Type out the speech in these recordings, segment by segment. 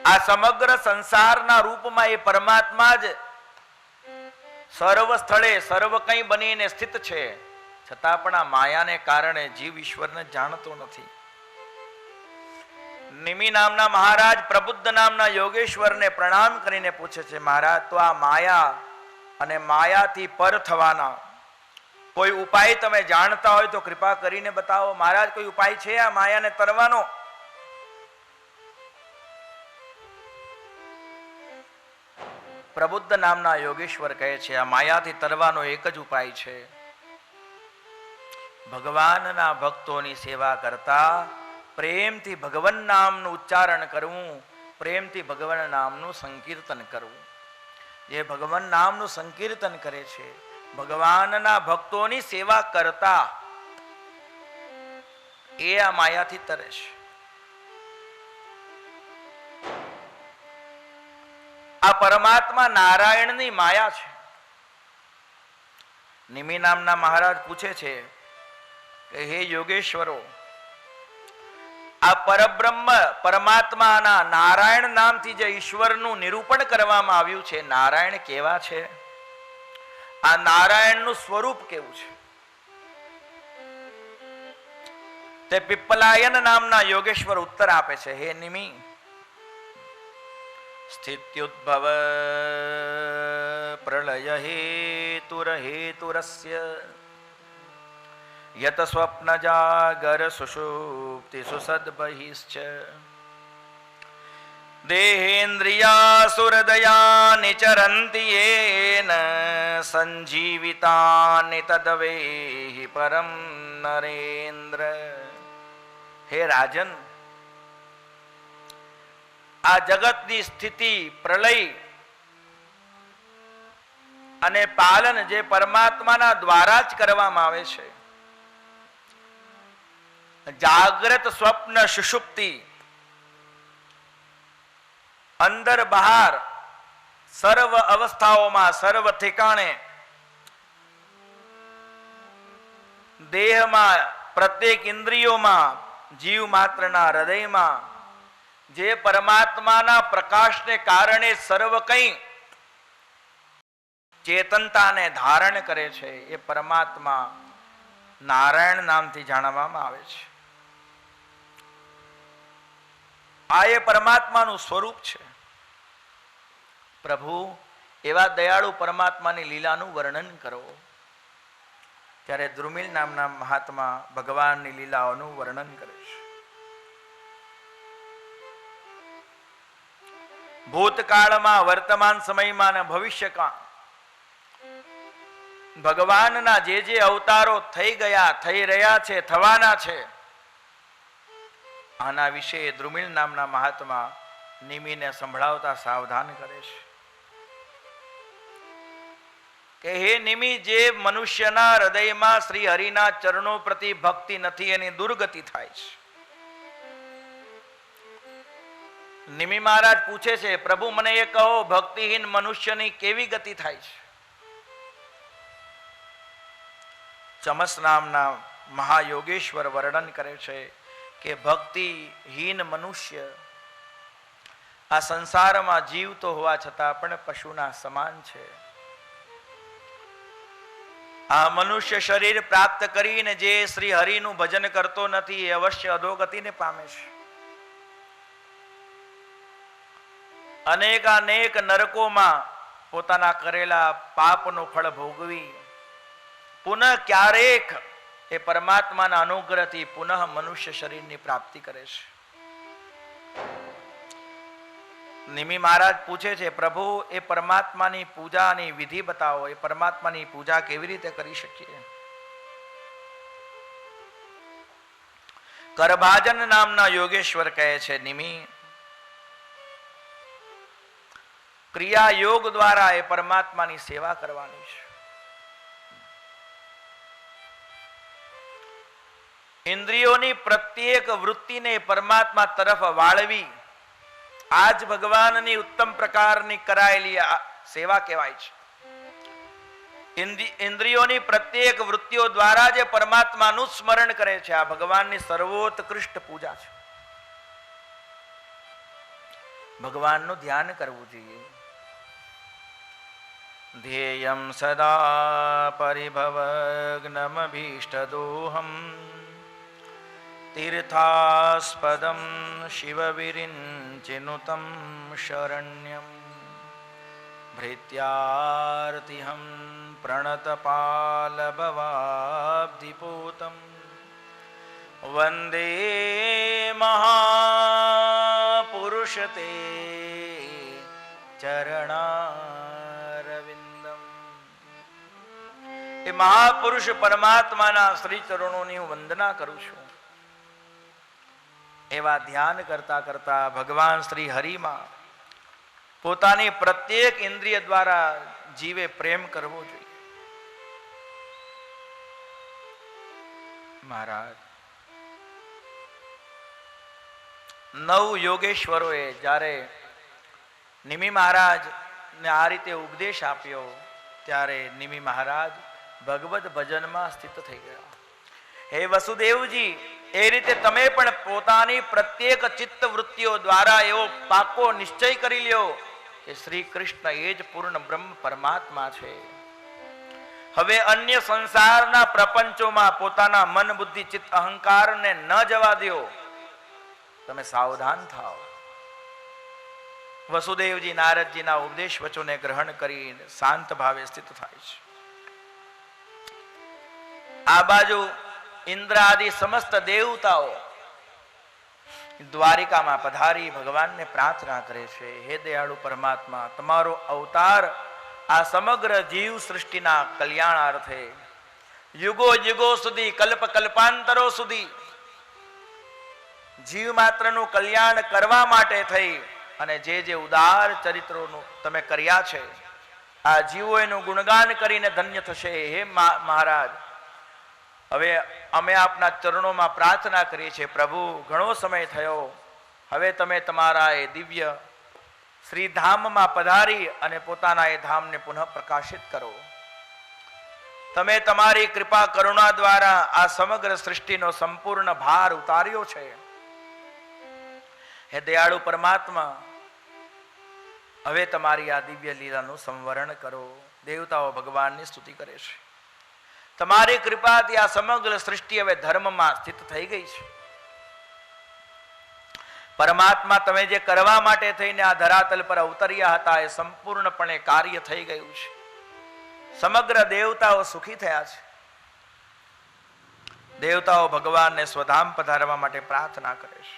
આ સમગ્ર સંસારના રૂપમાં એ પરમાત્મા જ સર્વ સ્થળે સર્વ કંઈ બનીને સ્થિત છે, છતાં પણ આ માયાને કારણે જીવ ઈશ્વરને જાણતો નથી. નિમિ નામના મહારાજ પ્રબુદ્ધ નામના યોગેશ્વરને પ્રણામ કરીને પૂછે છે, મહારાજ, તો આ માયા અને માયાથી પર થવાના કોઈ ઉપાય તમે જાણતા હોય તો કૃપા કરીને બતાવો. મહારાજ, કોઈ ઉપાય છે આ માયાને તરવાનો? પ્રબુદ્ધ નામના યોગેશ્વર કહે છે, આ માયાથી તરવાનો એક જ ઉપાય છે. ભગવાનના ભક્તોની સેવા કરતા પ્રેમથી ભગવાન નામનું ઉચ્ચારણ કરવું, પ્રેમથી ભગવાન નામનું સંકીર્તન કરવું. જે ભગવાન નામનું સંકીર્તન કરે છે, ભગવાનના ભક્તોની સેવા કરતા, એ આ માયાથી તરે છે. આ પરમાત્મા નારાયણની માયા છે. નિમિ નામના મહારાજ પૂછે છે કે હે યોગેશ્વરો, આ પરબ્રહ્મ પરમાત્માના નારાયણ નામથી જે ઈશ્વરનું નિરૂપણ કરવામાં આવ્યું છે, નારાયણ કેવા છે? આ નારાયણનું સ્વરૂપ કેવું છે? તે પિપ્પલાયન નામના યોગેશ્વર ઉત્તર આપે છે, હે નિમિ, સ્થિત્યુદ્ભવ પ્રલય હેતુરસ્ય યત સ્વપ્ન જાગર સુષુપ્તિ સુસદ્બહિશ્ચ દેહેન્દ્રિયાસુરદયાનિ ચરન્તિ યેન સંજીવિતાનિ તદવેહિ પરમ નરેન્દ્ર. હે રાજન, આ જગતની સ્થિતિ, પ્રલય અને પાલન જે પરમાત્માના દ્વારા જ કરવામાં આવે છે. જાગ્રત, સ્વપ્ન, સુષુપ્તિ, અંદર બહાર સર્વ અવસ્થાઓમાં, સર્વ ઠેકાણે, દેહમાં, પ્રત્યેક ઇન્દ્રિયોમાં, જીવ માત્રના હૃદયમાં જે પરમાત્માના પ્રકાશને કારણે સર્વ કંઈ ચેતનતાને ધારણ કરે છે, એ પરમાત્મા નારાયણ નામથી જાણવામાં આવે છે. આ એ પરમાત્માનું સ્વરૂપ છે. પ્રભુ, એવા દયાળુ પરમાત્માની લીલાનું વર્ણન કરો. ત્યારે દ્રુમિલ નામના મહાત્મા ભગવાનની લીલાઓનું વર્ણન કરે છે. ભૂતકાળમાં, વર્તમાન સમયમાં અને ભવિષ્યકાળ ભગવાનના જે જે અવતારો થઈ ગયા, થઈ રહ્યા છે, થવાના છે, આના વિશે દ્રુમિલ નામના મહાત્મા નિમિને સંભળાવતા સાવધાન કરે છે કે હે નિમિ, જે મનુષ્યના હૃદયમાં શ્રી હરિના ચરણો પ્રતિ ભક્તિ નથી, એની દુર્ગતિ થાય છે. નિમિ મહારાજ પૂછે છે, પ્રભુ મને એ કહો, ભક્તિહીન મનુષ્યની કેવી ગતિ થાય છે? ચમસ નામના મહાયોગેશ્વર વર્ણન કરે છે કે ભક્તિહીન મનુષ્ય આ સંસારમાં જીવતો હોવા છતાં પણ પશુના સમાન છે. આ મનુષ્ય શરીર પ્રાપ્ત કરીને જે શ્રી હરિનું ભજન કરતો નથી, એ અવશ્ય અધોગતિને પામે છે. અનેક નરકોમાં પોતાના કરેલા પાપનું ફળ ભોગવી પુનઃ ક્યારેક એ પરમાત્માના અનુગ્રહથી પુનઃ મનુષ્ય શરીરની પ્રાપ્તિ કરે છે. નિમિ મહારાજ પૂછે છે, પ્રભુ, એ પરમાત્માની પૂજાની વિધિ બતાવો. એ પરમાત્માની પૂજા કેવી રીતે કરી શકીએ? કરભાજન નામના યોગેશ્વર કહે છે, નિમિ, ક્રિયા યોગ દ્વારા એ પરમાત્માની સેવા કરવાની છે. ઇન્દ્રિયોની પ્રત્યેક વૃત્તિને પરમાત્મા તરફ વાળવી, આ જ ભગવાનની ઉત્તમ પ્રકારની કરાયેલી સેવા કહેવાય છે. ઇન્દ્રિયોની પ્રત્યેક વૃત્તિઓ દ્વારા જે પરમાત્માનું સ્મરણ કરે છે, આ ભગવાનની સર્વોત્કૃષ્ટ પૂજા છે. ભગવાનનું ધ્યાન કરવું જોઈએ. ધ્યેયં સદા પરિભવગ્નમભીષ્ટદોહમ તીર્થાસ્પદમ શિવવિરિંચિનુતમ શરણ્યમ ભૃત્યાર્તિહં પ્રણતપાલભવાબ્ધિપૂતમ વંદે મહાપુરુષ તે ચરણારવિંદમ. એ મહાપુરુષ પરમાત્માના શ્રી ચરણોની હું વંદના કરું છું. એવા ધ્યાન કરતા કરતા ભગવાન શ્રી હરિમાં પોતાની પ્રત્યેક ઇન્દ્રિય દ્વારા જીવે પ્રેમ કરવો જોઈએ. મહારાજ, 9 યોગેશ્વરોએ જ્યારે નિમિ મહારાજ ને આ રીતે ઉપદેશ આપ્યો ત્યારે નિમિ મહારાજ ભગવત ભજનમાં સ્થિત થઈ ગયા. હે વસુદેવજી, એ રીતે તમે પણ પોતાની પ્રત્યેક ચિત્ત વૃત્તિઓ દ્વારા એવો પાકો નિશ્ચય કરી લ્યો કે શ્રી કૃષ્ણ એ જ પૂર્ણ બ્રહ્મ પરમાત્મા છે. હવે અન્ય સંસારના પ્રપંચોમાં પોતાના મન બુદ્ધિ ચિત્ત અહંકારને ન જવા દો. તમે સાવધાન થાઓ. વસુદેવજી નારદજીના ઉપદેશ વચોને ગ્રહણ કરી શાંત ભાવે સ્થિત થાય છે. આ બાજુ ઇન્દ્ર આદિ સમસ્ત દેવતાઓ દ્વારિકામાં પધારી ભગવાનને પ્રાર્થના કરે છે, હે દયાળુ પરમાત્મા, તમારો અવતાર આ સમગ્ર જીવ સૃષ્ટિના કલ્યાણાર્થે યુગો યુગો સુધી કલ્પ કલ્પાંતરો સુધી જીવ માત્રનું કલ્યાણ કરવા માટે થઈ અને જે ઉદાર ચરિત્રોનું તમે કર્યા છે, આ જીવો એનું ગુણગાન કરીને ધન્ય થશે. હે મહારાજ, હવે અમે આપના ચરણોમાં પ્રાર્થના કરીએ છીએ, પ્રભુ ઘણો સમય થયો, હવે તમે તમારા એ દિવ્ય શ્રીધામમાં પધારી અને પોતાના એ ધામને પુનઃ પ્રકાશિત કરો. તમે તમારી કૃપા કરુણા દ્વારા આ સમગ્ર સૃષ્ટિનો સંપૂર્ણ ભાર ઉતાર્યો છે. હે દયાળુ પરમાત્મા, હવે તમારી આ દિવ્ય લીલાનું સંવરણ કરો. દેવતાઓ ભગવાનની સ્તુતિ કરે છે. તમારી કૃપાથી આ સમગ્ર સૃષ્ટિ હવે ધર્મમાં સ્થિત થઈ ગઈ છે. પરમાત્મા, તમે જે કરવા માટે થઈને આ ધરાતલ પર અવતર્યા હતા એ સંપૂર્ણપણે કાર્ય થઈ ગયું છે. સમગ્ર દેવતાઓ સુખી થયા છે. દેવતાઓ ભગવાનને સ્વધામ પધારવા માટે પ્રાર્થના કરે છે.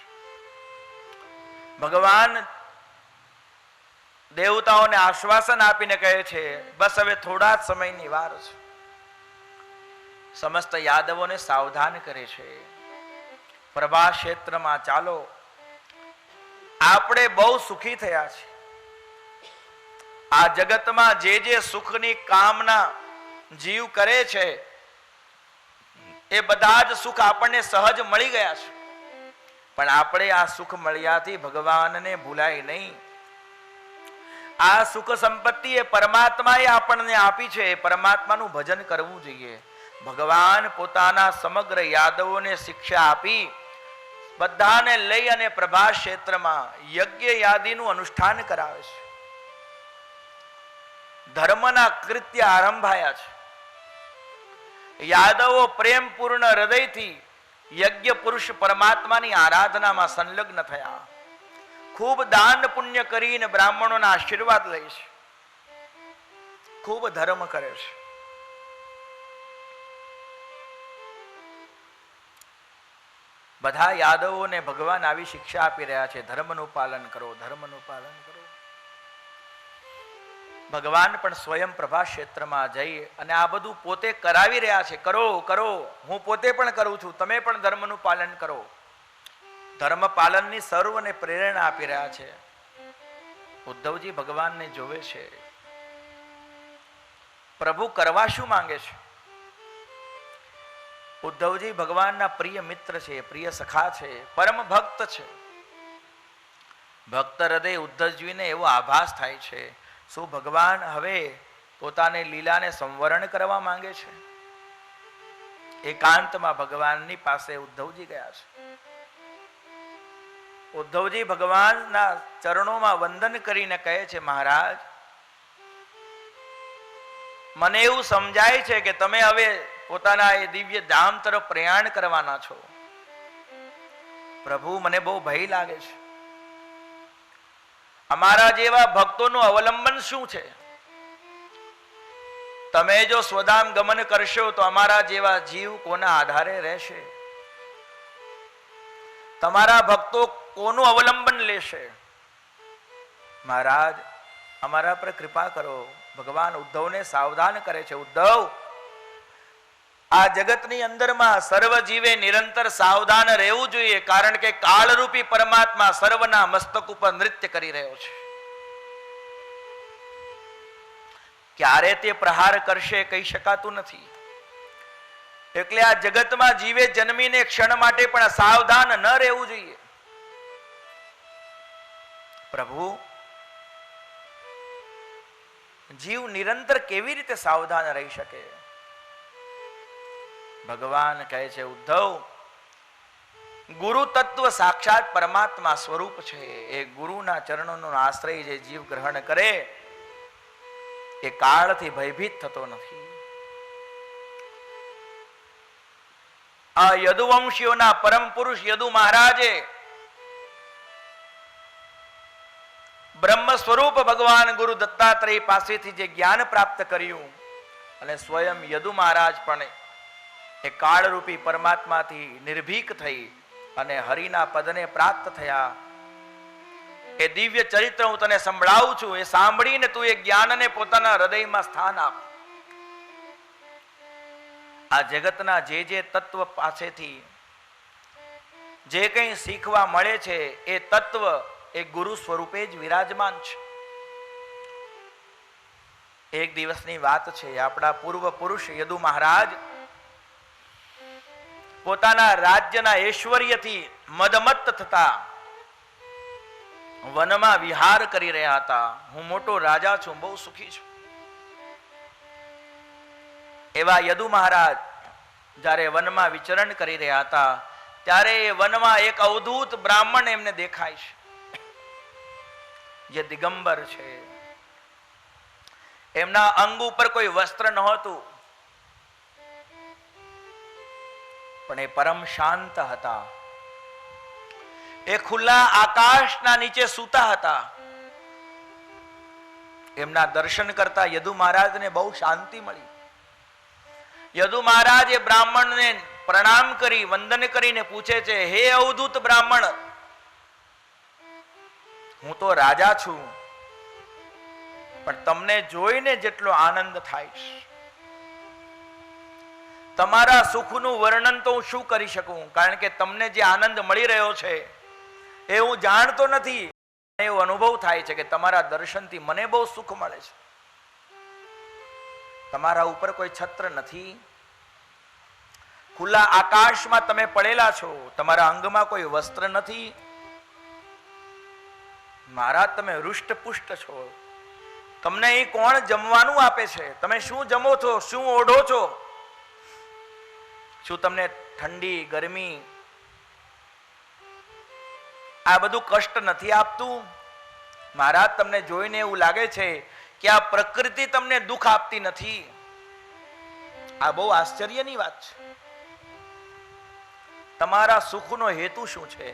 ભગવાન દેવતાઓને આશ્વાસન આપીને કહે છે, બસ હવે થોડા જ સમયની વાર છે. સમસ્ત યાદવોને સાવધાન કરે છે, પ્રભા ક્ષેત્રમાં ચાલો, આપણે બહુ સુખી થયા છે. આ જગતમાં જે સુખની કામના જીવ કરે છે એ બધા જ સુખ આપણને સહજ મળી ગયા છે. પણ આપણે આ સુખ મળ્યાથી ભગવાનને ભૂલાય નહીં. આ સુખ સંપત્તિ એ પરમાત્માએ આપણને આપી છે. પરમાત્માનું ભજન કરવું જોઈએ. ભગવાન પોતાના સમગ્ર યાદવોને શિક્ષા આપી બધાને લઈ અને પ્રભા ક્ષેત્રમાં યજ્ઞ યાદીનું અનુષ્ઠાન કરાવે છે. ધર્મના કૃત્ય આરંભાયા છે. યાદવો પ્રેમપૂર્ણ હૃદયથી યજ્ઞ પુરુષ પરમાત્માની આરાધનામાં સંલગ્ન થયા. ખૂબ દાન પુણ્ય કરીને બ્રાહ્મણોના આશીર્વાદ લે છે. ખૂબ ધર્મ કરે છે. બધા યાદવોને ભગવાન આવી શિક્ષા આપી રહ્યા છે, ધર્મનું પાલન કરો, ધર્મનું પાલન કરો. ભગવાન પણ સ્વયં પ્રભા ક્ષેત્રમાં જઈ અને આ બધું પોતે કરાવી રહ્યા છે. કરો કરો, હું પોતે પણ કરું છું, તમે પણ ધર્મનું પાલન કરો. ધર્મ પાલનની સર્વને પ્રેરણા આપી રહ્યા છે. ઉદ્ધવજી ભગવાનને જોવે છે. પ્રભુ કરવા શું માંગે છે? ઉદ્ધવજી ભગવાનના પ્રિય મિત્ર છે, પ્રિય સખા છે, પરમ ભક્ત છે. ભક્ત હૃદય ઉદ્ધવજીને એવો આભાસ થાય છે, શું ભગવાન હવે પોતાની લીલાને સંવરણ કરવા માંગે છે? એકાંતમાં ભગવાનની પાસે ઉદ્ધવજી ગયા છે. ઉદ્ધવજી ભગવાનના ચરણોમાં વંદન કરીને કહે છે, મહારાજ, મને એવું સમજાય છે કે તમે હવે પોતાના એ દિવ્ય ધામ તરફ પ્રયાણ કરવાના છો. પ્રભુ, મને બહુ ભય લાગે છે. અમારા જેવા ભક્તોનું અવલંબન શું છે? તમે જો સ્વધામ ગમન કરશો તો અમારા જેવા જીવ કોના આધારે રહેશે? તમારા ભક્તો કોનું અવલંબન લેશે? મહારાજ, અમારા પર કૃપા કરો. ભગવાન ઉદ્ધવને સાવધાન કરે છે, ઉદ્ધવ, આ જગતની અંદરમાં સર્વ જીવે નિરંતર સાવધાન રહેવું જોઈએ, કારણ કે કાળરૂપી પરમાત્મા સર્વના મસ્તક ઉપર નૃત્ય કરી રહ્યો છે. ક્યારે તે પ્રહાર કરશે કહી શકાતું નથી. એટલે આ જગતમાં જીવે જન્મીને ક્ષણ માટે પણ સાવધાન ન રહેવું જોઈએ. પ્રભુ, જીવ નિરંતર કેવી રીતે સાવધાન રહી શકે? ભગવાન કહે છે, ઉદ્ધવ, ગુરુ તત્વ સાક્ષાત પરમાત્મા સ્વરૂપ છે. એ ગુરુના ચરણોનો આશ્રય જે જીવ ગ્રહણ કરે એ કાળથી ભયભીત થતો નથી. આ યદુવંશીઓના પરમ પુરુષ યદુ મહારાજે બ્રહ્મ સ્વરૂપ ભગવાન ગુરુ દત્તાત્રેય પાસેથી જે જ્ઞાન પ્રાપ્ત કર્યું, અને સ્વયં યદુ મહારાજ પણ એ કાળરૂપી પરમાત્માથી નિર્ભીક થઈ અને હરિના પદને પ્રાપ્ત થયા. એ દિવ્ય ચરિત્ર હું તને સંભળાવું છું. એ સાંભળીને તું એ જ્ઞાનને પોતાના હૃદયમાં સ્થાન આપ. આ જગતના જે જે તત્વ પાસેથી જે કંઈ શીખવા મળે છે એ તત્વ એ ગુરુ સ્વરૂપે જ વિરાજમાન છે. એક દિવસની વાત છે. આપણા પૂર્વ પુરુષ યદુ મહારાજ પોતાના રાજ્યના ઐશ્વર્યથી મદમત્ત થતા વનમાં વિહાર કરી રહ્યા હતા. હું મોટો રાજા છું, બહુ સુખી છું. એવા યદુ મહારાજ જ્યારે વનમાં વિચરણ કરી રહ્યા હતા ત્યારે એ વનમાં એક અવધૂત બ્રાહ્મણ એમને દેખાય છે, જે દિગંબર છે. એમના અંગ ઉપર કોઈ વસ્ત્ર નહોતું, પણ એ પરમ શાંત હતા. એ ખુલ્લા આકાશના નીચે સૂતા હતા. એમના દર્શન કરતા યદુ મહારાજને બહુ શાંતિ મળી. યદુ મહારાજ એ બ્રાહ્મણને પ્રણામ કરી વંદન કરીને પૂછે છે, હે અવધૂત બ્રાહ્મણ, હું તો રાજા છું, પણ તમને જોઈને જેટલો આનંદ થાય છે, તમારા સુખનું વર્ણન તો હું શું કરી શકું, કારણ કે તમને જે આનંદ મળી રહ્યો છે એ હું જાણતો નથી. એવો અનુભવ થાય છે કે તમારા દર્શનથી મને બહુ સુખ મળે છે. તમારા ઉપર કોઈ છત્ર નથી, ખુલ્લા આકાશમાં તમે પડેલા છો, તમારા અંગમાં કોઈ વસ્ત્ર નથી. મહારાજ, તમે હૃષ્ટપુષ્ટ છો. તમને અહીં કોણ જમવાનું આપે છે? તમે શું જમો છો? શું ઓઢો છો? શું તમને ઠંડી ગરમી આ બધું કષ્ટ નથી આપતું? મહારાજ, તમને જોઈને એવું લાગે છે કે આ પ્રકૃતિ તમને દુઃખ આપતી નથી. આ બહુ આશ્ચર્યની વાત છે. તમારા સુખનો હેતુ શું છે?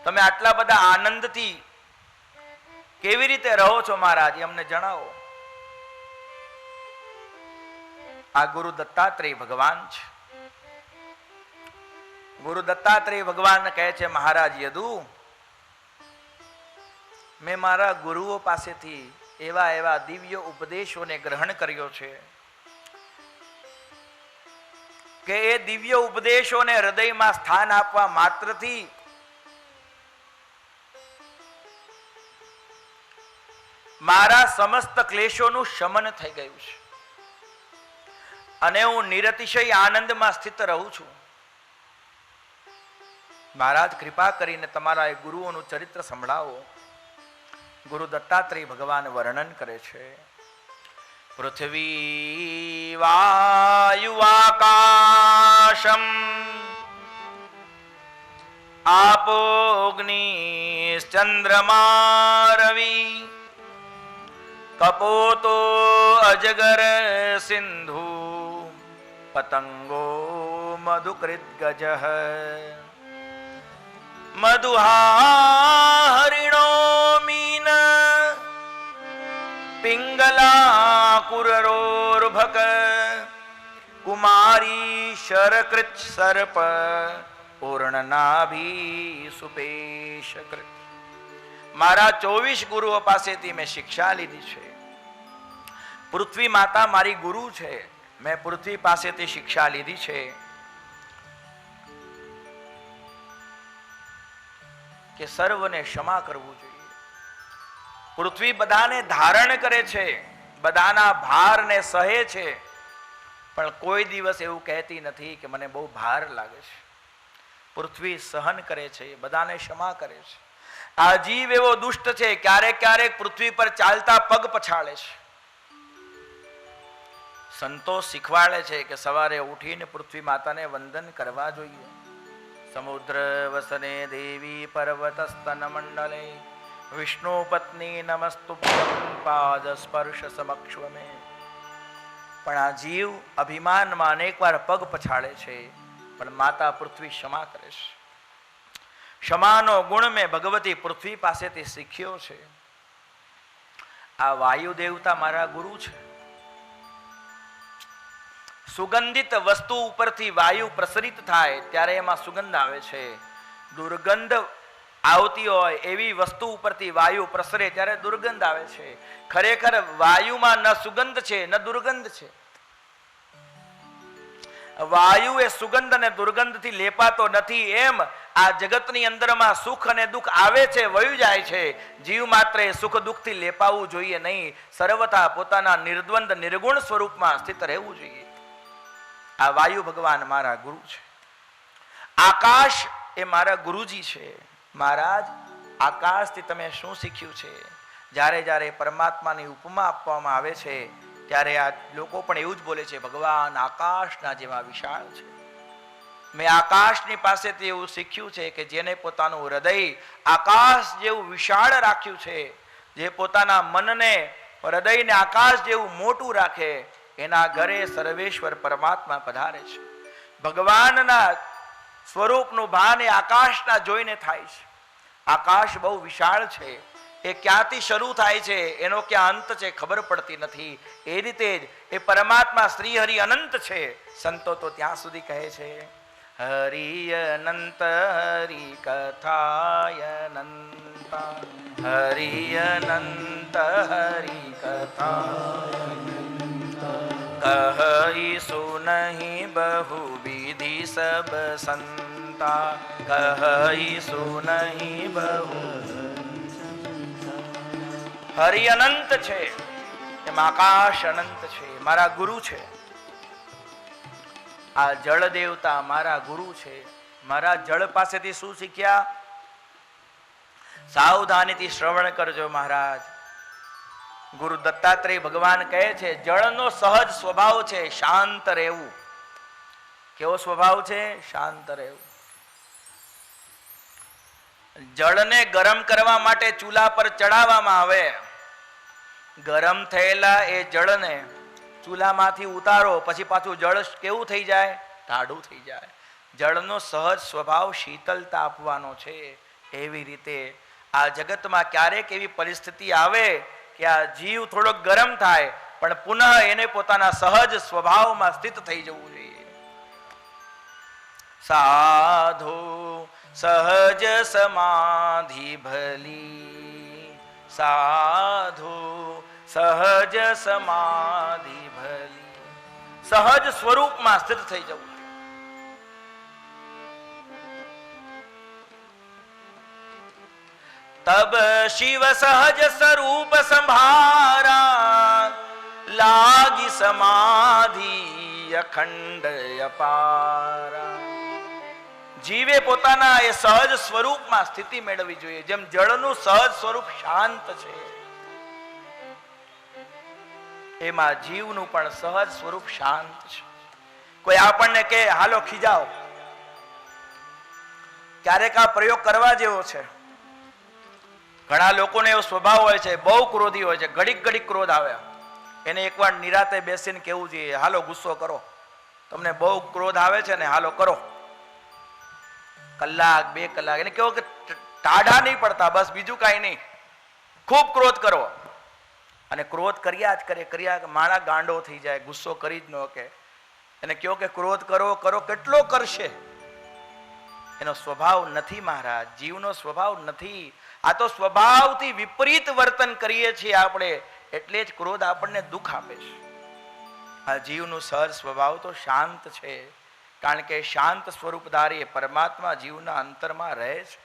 તમે આટલા બધા આનંદથી કેવી રીતે રહો છો મહારાજ, અમને જણાવો. આ ગુરુ દત્તાત્રેય ભગવાન છે. ગુરુ દત્તાત્રેય ભગવાન કહે છે, મહારાજ યદુ, મેં મારા ગુરુઓ પાસેથી એવા એવા દિવ્ય ઉપદેશોને ગ્રહણ કર્યો છે કે એ દિવ્ય ઉપદેશોને હૃદયમાં સ્થાન આપવા માત્રથી મારા સમસ્ત ક્લેશોનું શમન થઈ ગયું છે અને હું નિરતિશય આનંદમાં સ્થિત રહું છું. મહારાજ, કૃપા કરીને તમારા એ ગુરુઓનું ચરિત્ર સંભળાવો. ગુરુ દત્તાત્રેય ભગવાન વર્ણન કરે છે. પૃથ્વી વાયુ આકાશમ આપોગ્નિ ચંદ્રમા રવિ કપોતો અજગર સિંધુ પતંગો મધુકૃત ગજઃ મધુહા હરિણો મીન પિંગલા કુરરોર્ભક કુમારી શરકૃત સર્પ પૂર્ણનાભી સુપેશકૃત. મારા 24 ગુરુઓ પાસેથી મેં શિક્ષા લીધી છે. પૃથ્વી માતા મારી ગુરુ છે. મેં પૃથ્વી પાસેથી શિક્ષા લીધી છે કે સર્વને ક્ષમા કરવું જોઈએ. પૃથ્વી બધાને ધારણ કરે છે, બધાના ભારને સહે છે, પણ કોઈ દિવસ એવું કહેતી નથી કે મને બહુ ભાર લાગે છે. પૃથ્વી સહન કરે છે, બધાને ક્ષમા કરે છે. આ જીવ એવો દુષ્ટ છે, ક્યારેક ક્યારેક પૃથ્વી પર ચાલતા પગ પછાડે છે. સંતો શીખવાડે છે કે સવારે ઉઠીને પૃથ્વી માતાને વંદન કરવા જોઈએ. સમુદ્ર વસને દેવી પર્વત સ્તન મંડલે વિષ્ણુ પત્ની નમસ્તુભ્યં પાદ સ્પર્શ સમક્ષમે. પણ આ જીવ અભિમાનમાં અનેકવાર પગ પછાડે છે, પણ માતા પૃથ્વી ક્ષમા કરે છે. ક્ષમાનો ગુણ મેં ભગવતી પૃથ્વી પાસેથી શીખ્યો છે. આ વાયુ દેવતા મારા ગુરુ છે. સુગંધિત વસ્તુ ઉપરથી વાયુ પ્રસરિત થાય ત્યારે એમાં સુગંધ આવે છે. દુર્ગંધ આવતી હોય એવી વસ્તુ ઉપરથી વાયુ પ્રસરે ત્યારે દુર્ગંધ આવે છે. ખરેખર વાયુમાં ન સુગંધ છે ન દુર્ગંધ છે. વાયુ એ સુગંધ અને દુર્ગંધથી લેપાતો નથી. એમ આ જગતની અંદરમાં સુખ અને દુઃખ આવે છે, વયું જાય છે. જીવ માત્ર સુખ દુઃખથી લેપાવું જોઈએ નહીં. સર્વથા પોતાના નિર્દ્વંદ નિર્ગુણ સ્વરૂપમાં સ્થિત રહેવું જોઈએ. આ વાયુ ભગવાન મારા ગુરુ છે. આકાશ એ મારા ગુરુજી છે. મહારાજ, આકાશથી તમે શું શીખ્યું છે? જ્યારે જ્યારે પરમાત્માની ઉપમા આપવામાં આવે છે ત્યારે આ લોકો પણ એવું જ બોલે છે, ભગવાન આકાશના જેવા વિશાળ છે. મેં આકાશની પાસેથી એવું શીખ્યું છે કે જેને પોતાનું હૃદય આકાશ જેવું વિશાળ રાખ્યું છે, જે પોતાના મનને હૃદયને આકાશ જેવું મોટું રાખે, એના ઘરે સર્વેશ્વર પરમાત્મા પધારે છે. ભગવાનના સ્વરૂપનું ભાન એ આકાશના જોઈને થાય છે. આકાશ બહુ વિશાળ છે. એ ક્યાંથી શરૂ થાય છે, એનો ક્યાં અંત છે ખબર પડતી નથી. એ રીતે જ એ પરમાત્મા શ્રી હરિ અનંત છે. સંતો તો ત્યાં સુધી કહે છે, હરિ અનંત હરિ કથાય અનંતા, હરિ અનંત હરિ કથા કહી સુનહી બહુ વિધિ સબ સંતા, કહી સુનહી બહુ. હરિ અનંત છે, એમ આકાશ અનંત છે. મારા ગુરુ છે. આ જળ દેવતા મારા ગુરુ છે. મારા જળ પાસેથી શું શીખ્યા? સાવધાનીથી શ્રવણ કરજો મહારાજ. ગુરુ દત્તાત્રેય ભગવાન કહે છે, જળનો સહજ સ્વભાવ છે શાંત રહેવું. કેવો સ્વભાવ છે? શાંત રહેવું. જળને ગરમ કરવા માટે ચૂલા પર ચડાવવામાં આવે. ગરમ થયેલા એ જળને ચૂલામાંથી ઉતારો, પછી પાછું જળ કેવું થઈ જાય? ટાઢું થઈ જાય. જળનો સહજ સ્વભાવ શીતલતા આપવાનો છે. એવી રીતે આ જગતમાં ક્યારેક એવી પરિસ્થિતિ આવે કે આ જીવ થોડોક ગરમ થાય, પણ પુનઃ એને પોતાના સહજ સ્વભાવમાં સ્થિત થઈ જવું જોઈએ. સાધુ સહજ સમાધિ ભલી, સાધુ સહજ સમાધિ ભલી. સહજ સ્વરૂપમાં સ્થિત થઈ જવું. તબ શિવ સહજ સ્વરૂપ સંભારા, લાગી સમાધિ અખંડ અપારા. જીવે પોતાના એ સહજ સ્વરૂપમાં સ્થિતિ મેળવવી જોઈએ. જેમ જળનું સહજ સ્વરૂપ શાંત છે, એમાં જીવનું પણ સહજ સ્વરૂપ શાંત છે. કોઈ આપણને કે હાલો ખીજાઓ, ક્યારેક આ પ્રયોગ કરવા જેવો છે. ઘણા લોકોને એવો સ્વભાવ હોય છે, બહુ ક્રોધી હોય છે, ઘડીક ઘડીક ક્રોધ આવે. એને એકવાર નિરાતે બેસીને કહેવું જોઈએ, હાલો ગુસ્સો કરો, તમને બહુ ક્રોધ આવે છે ને, હાલો કરો. કલાક 2 કલાક એને કેવો કે ટાઢા નહીં પડતા, બસ બીજું કાંઈ નહીં, ખૂબ ક્રોધ કરો. અને ક્રોધ કર્યા જ કરે, માણા ગાંડો થઈ જાય, ગુસ્સો કરી જ ન કે. એને કહો કે ક્રોધ કરો કરો, કેટલો કરશે? એનો સ્વભાવ નથી મહારાજ, જીવનો સ્વભાવ નથી. આ તો સ્વભાવથી વિપરીત વર્તન કરીએ છીએ આપણે, એટલે જ ક્રોધ આપણને દુઃખ આપે છે. આ જીવનું સહજ સ્વભાવ તો શાંત છે, કારણ કે શાંત સ્વરૂપધારી પરમાત્મા જીવના અંતરમાં રહે છે.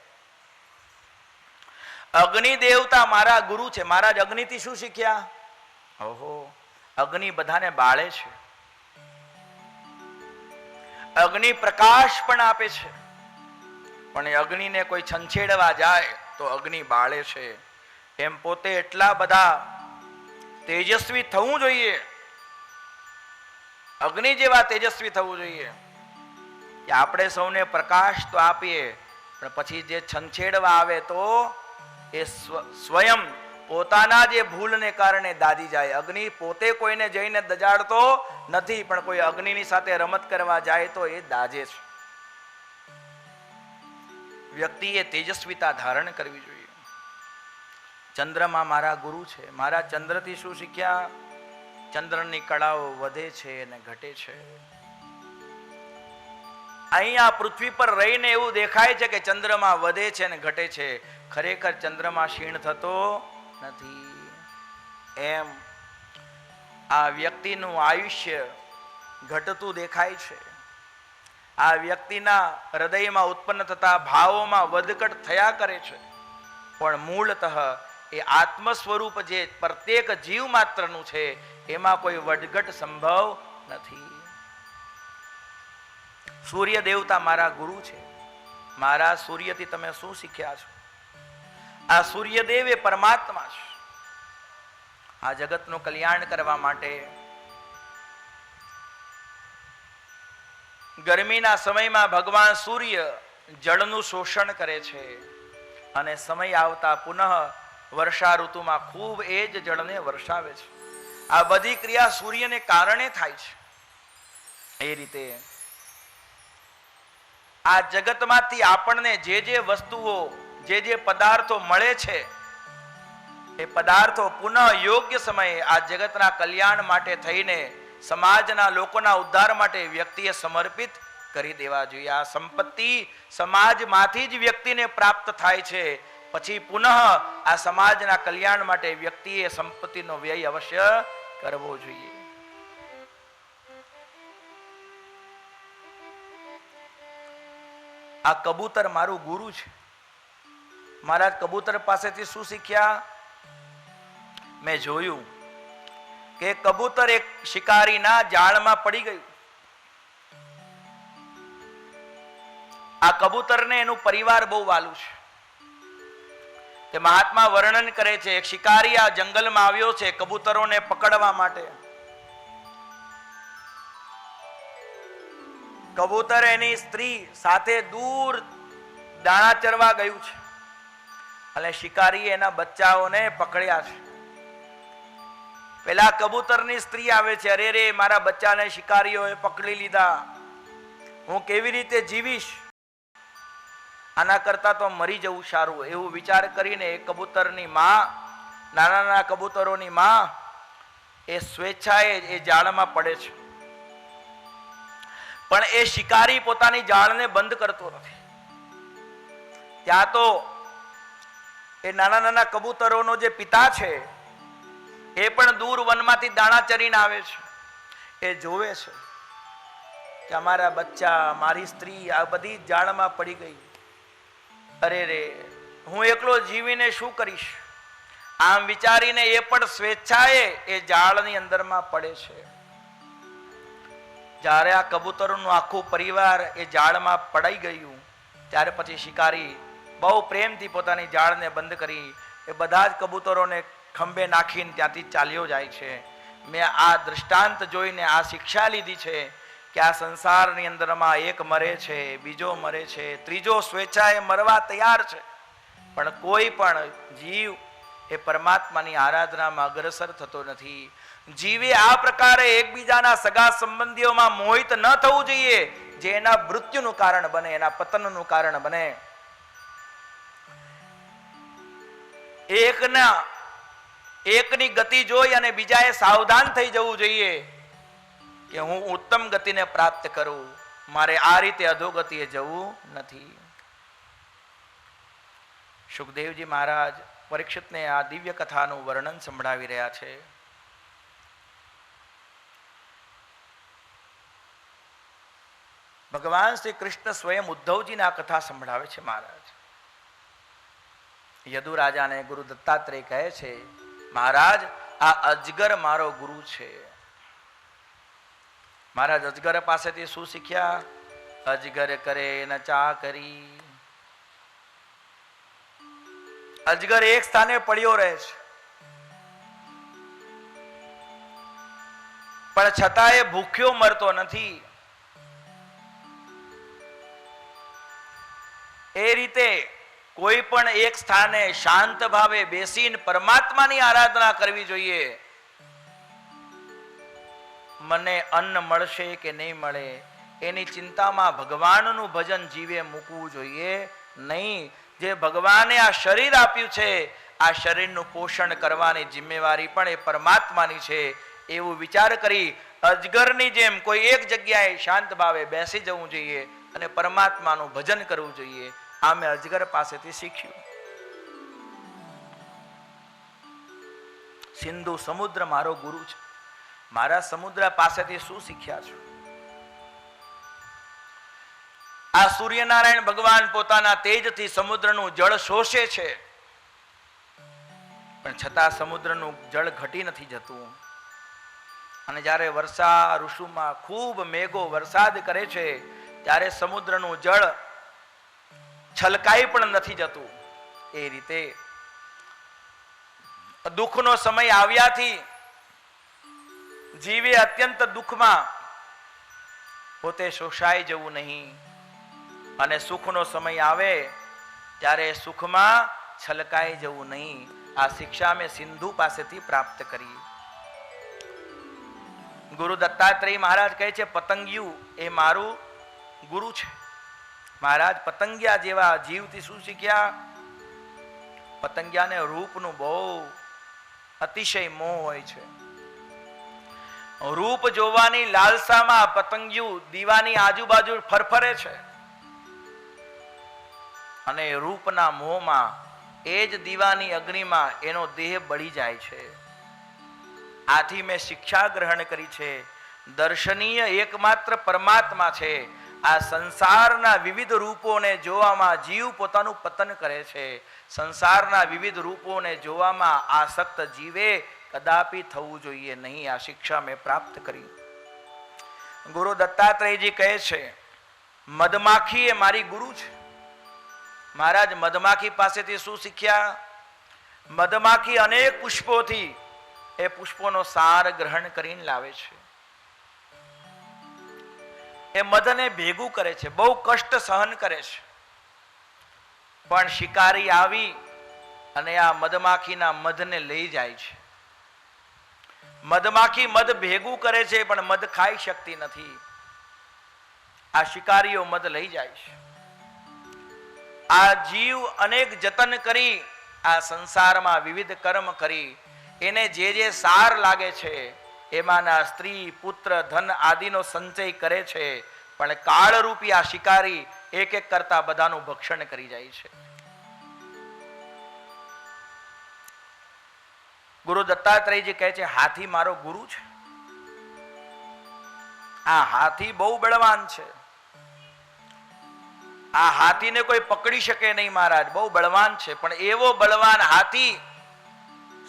અગ્નિ દેવતા મારા ગુરુ છે. મહારાજ અગ્નિથી શું શીખ્યા? ઓહો, અગ્નિ બધાને બાળે છે, અગ્નિ પ્રકાશ પણ આપે છે, પણ એ અગ્નિને કોઈ છંછેડવા જાય તો અગ્નિ બાળે છે. એમ પોતે એટલા બધા તેજસ્વી થવું જોઈએ, અગ્નિ જેવા તેજસ્વી થવું જોઈએ કે આપણે સૌને પ્રકાશ તો આપીએ, પણ પછી જે છંછેડવા આવે તો એ સ્વયં પોતાના જે ભૂલને કારણે દાજી જાય. અગ્નિ પોતે કોઈને જઈને દજાડતો નથી, પણ કોઈ અગ્નિની સાથે રમત કરવા જાય તો એ દાજે છે. વ્યક્તિએ તેજસ્વીતા ધારણ કરવી જોઈએ. ચંદ્રમાં મારા ગુરુ છે. મારા ચંદ્રથી શું શીખ્યા? ચંદ્રની કળાઓ વધે છે અને ઘટે છે. અહીંયા પૃથ્વી પર રહીને એવું દેખાય છે કે ચંદ્રમાં વધે છે અને ઘટે છે, ખરેખર ચંદ્રમાં ક્ષીણ થતો નથી. એમ આ વ્યક્તિનું આયુષ્ય ઘટતું દેખાય છે. આ વ્યક્તિના હૃદયમાં ઉત્પન્ન થતા ભાવોમાં વધઘટ થયા કરે છે, પણ મૂળતઃ એ આત્મ સ્વરૂપ જે પ્રત્યેક જીવ માત્રનું છે એમાં કોઈ વધઘટ સંભવ નથી. સૂર્ય દેવતા મારા ગુરુ છે. મારા સૂર્યથી તમે શું શીખ્યા છો? આ સૂર્યદેવ એ પરમાત્મા છે. આ જગતનું કલ્યાણ કરવા માટે ગરમીના સમયમાં ભગવાન સૂર્ય જળનું શોષણ કરે છે, અને સમય આવતા પુનઃ વર્ષા ઋતુમાં ખૂબ એ જ જળને વરસાવે છે. આ બધી ક્રિયા સૂર્યને કારણે થાય છે. એ રીતે આ જગતમાંથી આપણને જે વસ્તુઓ, જે પદાર્થો મળે છે, એ પદાર્થો પુનઃ યોગ્ય સમયે આ જગતના કલ્યાણ માટે થઈને સમાજના લોકોના ઉદ્ધાર માટે વ્યક્તિએ સમર્પિત કરી દેવા જોઈએ. આ સંપત્તિ સમાજમાંથી જ વ્યક્તિને પ્રાપ્ત થાય છે, પછી પુનઃ આ સમાજના કલ્યાણ માટે વ્યક્તિએ સંપત્તિનો વ્યય અવશ્ય કરવો જોઈએ. આ કબૂતર મારું ગુરુ છે. મહારાજ કબૂતર પાસેથી શું શીખ્યા? મેં જોયું કે કબૂતર એક શિકારીના જાળમાં પડી ગયું. આ કબૂતરને એનું પરિવાર બહુ વાલું છે. તે મહાત્મા વર્ણન કરે છે, એક શિકારી આ જંગલમાં આવ્યો છે કબૂતરોને પકડવા માટે. કબૂતર એની સ્ત્રી સાથે દૂર દાણા ચરવા ગયું છે, અને શિકારીએ એના બચ્ચાઓને પકડ્યા છે. પેલા કબૂતરની સ્ત્રી આવે છે, અરે રે મારા બચ્ચાને શિકારીઓએ પકડી લીધા, હું કેવી રીતે જીવીશ? આના કરતા તો મરી જવું સારું. એવું વિચાર કરીને એ કબૂતરની માં, નાના નાના કબૂતરોની માં, એ સ્વેચ્છાએ એ જાળમાં પડે છે. પણ એ શિકારી પોતાની જાળને બંધ કરતો નથી. ત્યાં તો એ નાના નાના કબૂતરોનો જે પિતા છે એ પણ દૂર વનમાંથી દાણા ચરીને આવે છે. એ જોવે છે કે અમારા બચ્ચા, મારી સ્ત્રી આ બધી જાળમાં પડી ગઈ. અરે રે, હું એકલો જીવીને શું કરીશ? આમ વિચારીને એ પણ સ્વેચ્છાએ એ જાળની અંદરમાં પડે છે. જ્યારે આ કબૂતરોનું આખું પરિવાર એ જાળમાં પડાઈ ગયું, ત્યારે પછી શિકારી બહુ પ્રેમથી પોતાની જાળને બંધ કરી એ બધા જ કબૂતરોને ખંભે નાખીને ત્યાંથી ચાલ્યો જાય છે. મેં આ દૃષ્ટાંત જોઈને આ શિક્ષા લીધી છે કે આ સંસારની અંદરમાં એક મરે છે, બીજો મરે છે, ત્રીજો સ્વેચ્છાએ મરવા તૈયાર છે, પણ કોઈ પણ જીવ એ પરમાત્માની આરાધનામાં અગ્રસર થતો નથી. જીવે આ પ્રકારે એકબીજાના સગા સંબંધીઓમાં મોહિત ન થવું જોઈએ, જે એના મૃત્યુનું કારણ બને, એના પતનનું કારણ બને. એકની ગતિ જોઈ અને બીજાએ સાવધાન થઈ જવું જોઈએ કે હું ઉત્તમ ગતિને પ્રાપ્ત કરું, મારે આ રીતે અધોગતિએ જવું નથી. સુખદેવજી મહારાજ પરીક્ષિતને આ દિવ્ય કથાનું વર્ણન સંભળાવી રહ્યા છે. ભગવાન શ્રી કૃષ્ણ સ્વયં ઉદ્ધવજીને આ કથા સંભળાવે છે. મહારાજ યદુ રાજાને ગુરુ દત્તાત્રેય કહે છે, મહારાજ આ અજગર મારો ગુરુ છે. મહારાજ અજગર પાસેથી શું શીખ્યા? અજગર કરે ન ચાકરી. અજગર એક સ્થાને પડ્યો રહે છે, પણ છતાં એ ભૂખ્યો મરતો નથી. એ રીતે કોઈ પણ એક સ્થાને શાંત ભાવે બેસીને પરમાત્માની આરાધના કરવી જોઈએ. મને અન્ન મળશે કે નહીં મળે એની ચિંતામાં ભગવાનનું ભજન જીવે મૂકવું જોઈએ નહીં. જે ભગવાને આ શરીર આપ્યું છે, આ શરીરનું પોષણ કરવાની જિમ્મેવારી પણ એ પરમાત્માની છે, એવું વિચાર કરી અજગરની જેમ કોઈ એક જગ્યાએ શાંત ભાવે બેસી જવું જોઈએ અને પરમાત્માનું ભજન કરવું જોઈએ. આ મેં અજગર પાસેથી શીખ્યું. સિંધુ સમુદ્ર મારો ગુરુ છે. મારા સમુદ્ર પાસેથી શું શીખ્યા છો? આ સૂર્યનારાયણ ભગવાન પોતાના તેજથી સમુદ્રનું જળ શોષે છે, પણ છતાં સમુદ્રનું જળ ઘટી નથી જતું. અને જ્યારે વર્ષા ઋતુમાં ખૂબ મેઘો વરસાદ કરે છે, ત્યારે સમુદ્રનું જળ છલકાઈ પણ નથી જતું. એ રીતે દુઃખનો સમય આવ્યાથી જીવે અત્યંત દુઃખમાં પોતે શોષાઈ જવું નહીં, અને સુખનો સમય આવે ત્યારે સુખમાં છલકાઈ જવું નહીં. આ શિક્ષા મેં સિંધુ પાસેથી પ્રાપ્ત કરી. ગુરુ દત્તાત્રેય મહારાજ કહે છે, પતંગિયું એ મારું ગુરુ છે. મહારાજ પતંગિયા જેવા જીવથી શું શીખ્યા? પતંગિયાને રૂપનું બહુ અતિશય મોહ હોય છે. રૂપ જોવાની લાલસામાં પતંગિયું દીવાની આજુબાજુ ફરફરે છે, અને રૂપના મોહમાં એ જ દીવાની અગ્નિમાં એનો દેહ બળી જાય છે. આથી મેં શિક્ષા ગ્રહણ કરી છે, દર્શનીય એકમાત્ર પરમાત્મા છે. આ સંસારના વિવિધ રૂપોને જોવામાં જીવ પોતાનું પતન કરે છે. સંસારના વિવિધ રૂપોને જોવામાં આસક્ત જીવે કદાપી થવું જોઈએ નહીં. આ શિક્ષા મેં પ્રાપ્ત કરી. ગુરુ દત્તાત્રેયજી કહે છે, મધમાખી એ મારી ગુરુ છે. મહારાજ મધમાખી પાસેથી શું શીખ્યા? મધમાખી અનેક પુષ્પોથી એ પુષ્પોનો સાર ગ્રહણ કરીને લાવે છે. એ મધને ભેગું કરે છે, બહુ કષ્ટ સહન કરે છે, પણ શિકારી આવી અને આ મધમાખીના મધને લઈ જાય છે. મધમાખી મધ ભેગું કરે છે, પણ મધ ખાઈ શકતી નથી. આ શિકારીઓ મધ લઈ જાય છે. આ જીવ અનેક જતન કરી આ સંસારમાં વિવિધ કર્મ કરી એને જે જે સાર લાગે છે એમાંના સ્ત્રી પુત્ર ધન આદિનો સંચય કરે છે, પણ કાળરૂપી આ શિકારી એક એક કરતા બધાનું ભક્ષણ કરી જાય છે. ગુરુ દત્તાત્રેયજી કહે છે, હાથી મારો ગુરુ છે. આ હાથી બહુ બળવાન છે. આ હાથીને કોઈ પકડી શકે નહીં. મહારાજ બહુ બળવાન છે, પણ એવો બળવાન હાથી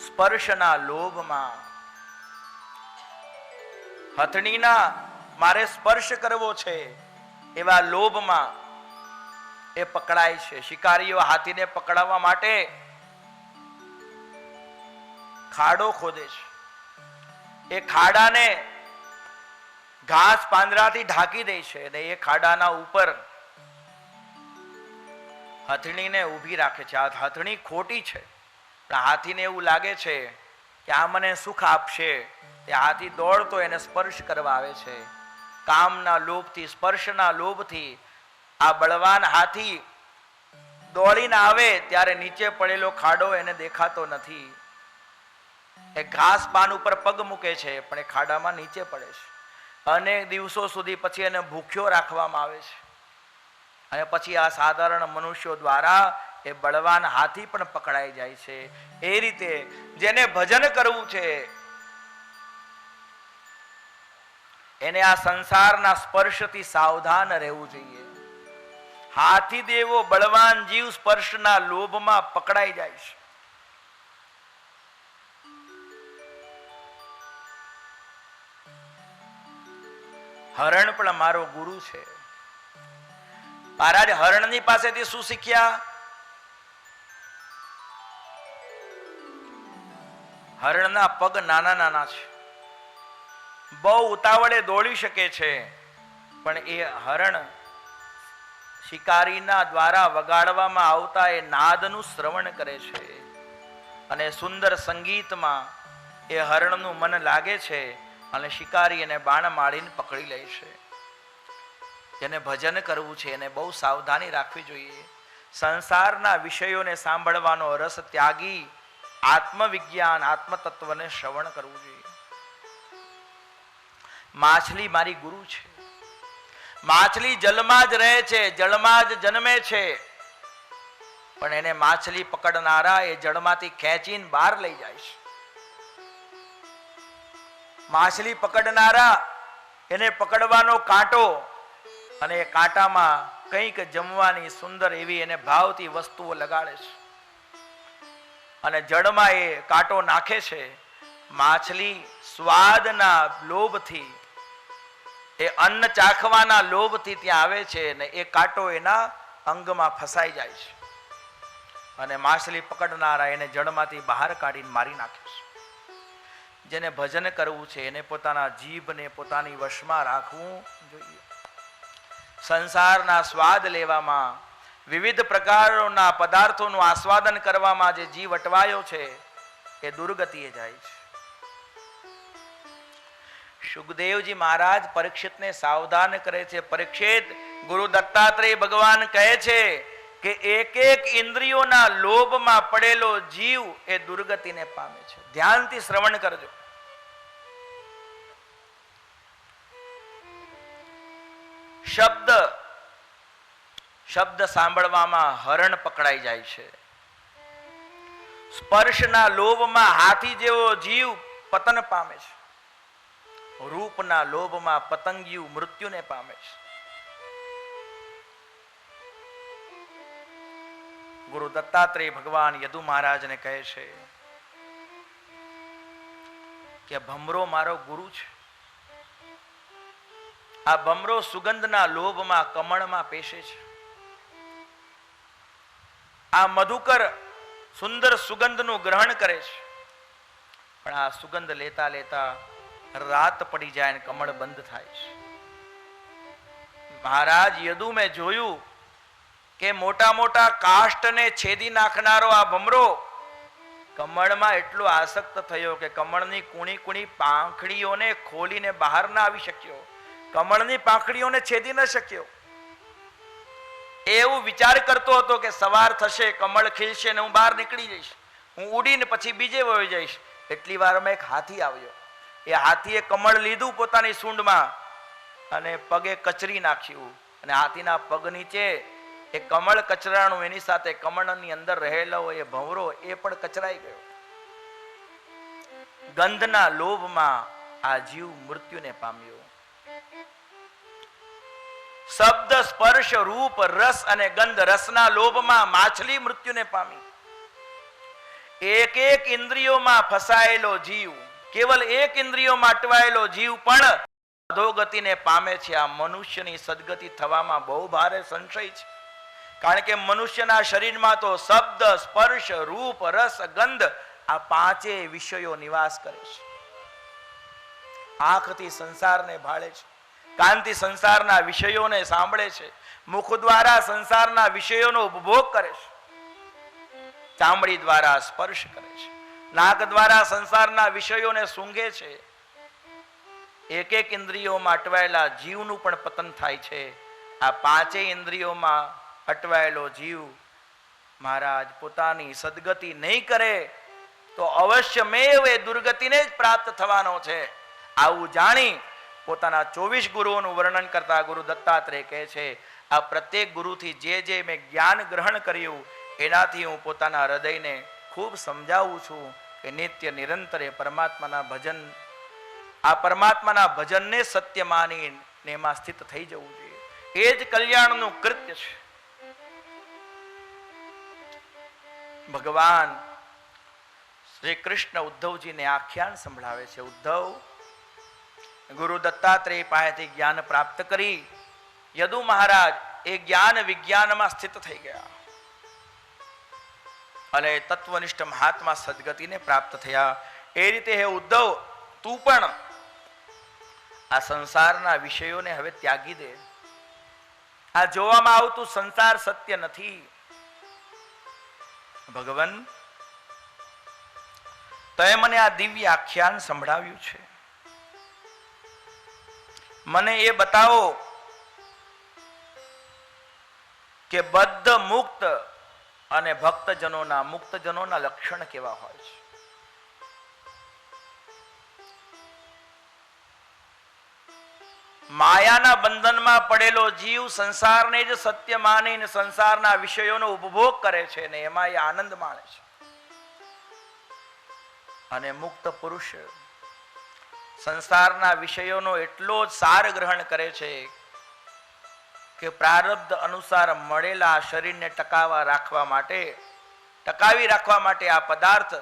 સ્પર્શના લોભમાં, હથણીના મારે સ્પર્શ કરવો છે એવા લોભમાં એ પકડાય છે. શિકારીઓ હાથીને પકડાવવા માટે ખાડો ખોદે છે. એ ખાડાને ઘાસ પાંદડાથી ઢાંકી દે છે અને એ ખાડાના ઉપર હથણીને ઊભી રાખે છે. આ હથણી ખોટી છે, પણ હાથીને એવું લાગે છે કે આ મને સુખ આપશે. તે હાથી દોડતો એને સ્પર્શ કરવા આવે છે. કામના લોભથી, સ્પર્શના લોભથી આ બળવાન હાથી દોડીને આવે ત્યારે નીચે પડેલો ખાડો એને દેખાતો નથી. એ ઘાસ પાન ઉપર પગ મૂકે છે પણ એ ખાડામાં નીચે પડે છે. અનેક દિવસો સુધી પછી એને ભૂખ્યો રાખવામાં આવે છે અને પછી આ સાધારણ મનુષ્યો દ્વારા એ બળવાન હાથી પણ પકડાઈ જાય છે. એ રીતે જેને ભજન કરવું છે એને આ સંસારના સ્પર્શથી સાવધાન રહેવું જોઈએ. હાથી દેવો બળવાન જીવ સ્પર્શના લોભમાં પકડાઈ જાય છે. હરણ પણ મારો ગુરુ છે. મહારાજ હરણની પાસેથી શું શીખ્યા? હરણના પગ નાના નાના છે, બહુ ઉતાવળે દોડી શકે છે, પણ એ હરણ શિકારીના દ્વારા વગાડવામાં આવતા એ નાદનું શ્રવણ કરે છે અને સુંદર સંગીતમાં એ હરણનું મન લાગે છે અને શિકારી એને બાણ મારીને પકડી લે છે. જેને ભજન કરવું છે એને બહુ સાવધાની રાખવી જોઈએ. સંસારના વિષયોને સાંભળવાનો રસ ત્યાગી આત્મવિજ્ઞાન, આત્મતત્વને શ્રવણ કરવું જોઈએ. માછલી મારી ગુરુ છે. માછલી જલમાં જ રહે છે, જળમાં જ જન્મે છે, પણ એને માછલી પકડનારા એ જળમાંથી ખેંચીને બહાર લઈ જાય છે. માછલી પકડનારા એને પકડવાનો કાંટો અને એ કાંટામાં કંઈક જમવાની સુંદર એવી એને ભાવતી વસ્તુઓ લગાડે છે અને જળમાં એ કાંટો નાખે છે. માછલી સ્વાદના લોભથી, એ અન્ન ચાખવાના લોભથી ત્યાં આવે છે અને એ કાંટો એના અંગમાં ફસાઈ જાય છે અને માછલી પકડનારા એને જળમાંથી બહાર કાઢીને મારી નાખે છે. જેને ભજન કરવું છે એને પોતાના જીભને પોતાની વશમાં રાખવું જોઈએ. સંસારના સ્વાદ લેવામાં, વિવિધ પ્રકારોના પદાર્થોનું આસ્વાદન કરવામાં જે જીવ અટવાયો છે એ દુર્ગતિએ જાય છે. સુખદેવજી મહારાજ પરીક્ષિતને સાવધાન કરે છે. પરીક્ષિત, ગુરુ દત્તાત્રેય ભગવાન કહે છે કે એક એક ઇન્દ્રિયોના લોભમાં પડેલો જીવ એ દુર્ગતિને પામે છે. ધ્યાનથી શ્રવણ કરજો. શબ્દ સાંભળવામાં હરણ પકડાઈ જાય છે. સ્પર્શના લોભમાં હાથી જેવો જીવ પતન પામે છે. રૂપના લોભમાં પતંગિયું મૃત્યુને પામે છે. ગુરુ દત્તાત્રેય ભગવાન યદુ મહારાજને કહે છે કે ભમરો મારો ગુરુ છે. આ ભમરો સુગંધના લોભમાં કમળમાં પેશે છે. આ મધુકર સુંદર સુગંધનું ગ્રહણ કરે છે, પણ આ સુગંધ લેતા લેતા રાત પડી જાય અને કમળ બંધ થાય છે. મહારાજ યદુ મેં જોયું કે મોટા મોટા કાષ્ટને છેદી નાખનારો આ ભમરો કમળમાં એટલો આસક્ત થયો કે કમળની કુણી કુણી પાંખડીઓને ખોલીને બહાર ના આવી શક્યો. કમળની પાંખડીઓને છેદી ન શક્યો. એવું વિચાર કરતો હતો કે સવાર થશે, કમળ ખીલશે ને હું બહાર નીકળી જઈશ, હું ઉડીને પછી બીજે વયો જઈશ. એટલી વારમાં એક હાથી આવ્યો. એ હાથીએ કમળ લીધું પોતાની સૂંઢમાં અને પગે કચરી નાખ્યું અને હાથીના પગ નીચે એ કમળ કચરાણું, એની સાથે કમળની અંદર રહેલો એ ભંવરો એ પણ કચરાઈ ગયો. ગંધના લોભમાં આ જીવ મૃત્યુને પામ્યો. શબ્દ, સ્પર્શ, રૂપ, રસ અને ગંધ, રસના લોભમાં માછલી મૃત્યુને પામી. એક એક ઇન્દ્રિયોમાં ફસાયેલો જીવ, કેવલ એક ઇન્દ્રિયોમાં અટવાયેલો જીવ પણ અધોગતિને પામે છે. આ મનુષ્યની સદગતિ થવામાં બહુ ભારે સંશય છે. કારણ કે મનુષ્યના શરીરમાં તો શબ્દ, સ્પર્શ, રૂપ, રસ, ગંધ આ પાંચે વિષયો નિવાસ કરે છે. આંખથી સંસારને ભાળે છે, કાનથી સંસારના વિષયોને સાંભળે છે, મુખ દ્વારા સંસારના વિષયોનો ઉપભોગ કરે છે, ચામડી દ્વારા સ્પર્શ કરે છે, નાક દ્વારા સંસારના વિષયોને સૂંઘે છે. એક એક ઇન્દ્રિયોમાં અટવાયેલા જીવનું પણ પતન થાય છે. આ પાંચેય ઇન્દ્રિયોમાં અટવાયેલો જીવ મહારાજ પોતાની સદગતિ નહીં કરે તો અવશ્યમેવ એ દુર્ગતિને જ પ્રાપ્ત થવાનો છે. આવું જાણી પોતાના 24 ગુરુઓનું વર્ણન કરતા ગુરુ દત્તાત્રેય કહે છે, આ પ્રત્યેક ગુરુથી જે મેં જ્ઞાન ગ્રહણ કર્યું એનાથી હું પોતાના હૃદયને ખૂબ સમજાવું છું કે નિત્ય નિરંતર એ પરમાત્માના ભજન, આ પરમાત્માના ભજનને સત્ય માનીને એમાં સ્થિત થઈ જવું જોઈએ. એ જ કલ્યાણનું કૃત્ય છે. ભગવાન શ્રી કૃષ્ણ ઉદ્ધવજીને આખ્યાન સંભળાવે છે. ઉદ્ધવ, ગુરુ દત્તાત્રેય પાસેથી જ્ઞાન પ્રાપ્ત કરી યદુ મહારાજ એ જ્ઞાન વિજ્ઞાનમાં સ્થિત થઈ ગયા અને તત્વનિષ્ઠ મહાત્મા સદગતિને પ્રાપ્ત થયા. એ રીતે હે ઉદ્ધવ, તું પણ આ સંસારના વિષયોને હવે ત્યાગી દે. આ જોવામાં આવતું સંસાર સત્ય નથી. ભગવાન, તે મને આ દિવ્ય આખ્યાન સંભળાવ્યું છે, મને એ બતાવો કે બદ્ધ મુક્ત અને ભક્તજનોના, મુક્તજનોના લક્ષણ કેવા હોય છે. માયાના બંધનમાં પડેલો જીવ સંસારને જ સત્ય માનીને સંસારના વિષયોનો ઉપભોગ કરે છે ને એમાં એ આનંદ માણે છે. અને મુક્ત પુરુષ સંસારના વિષયોનો એટલો જ સાર ગ્રહણ કરે છે કે પ્રારબ્ધ અનુસાર મળેલા શરીરને ટકાવી રાખવા માટે આ પદાર્થ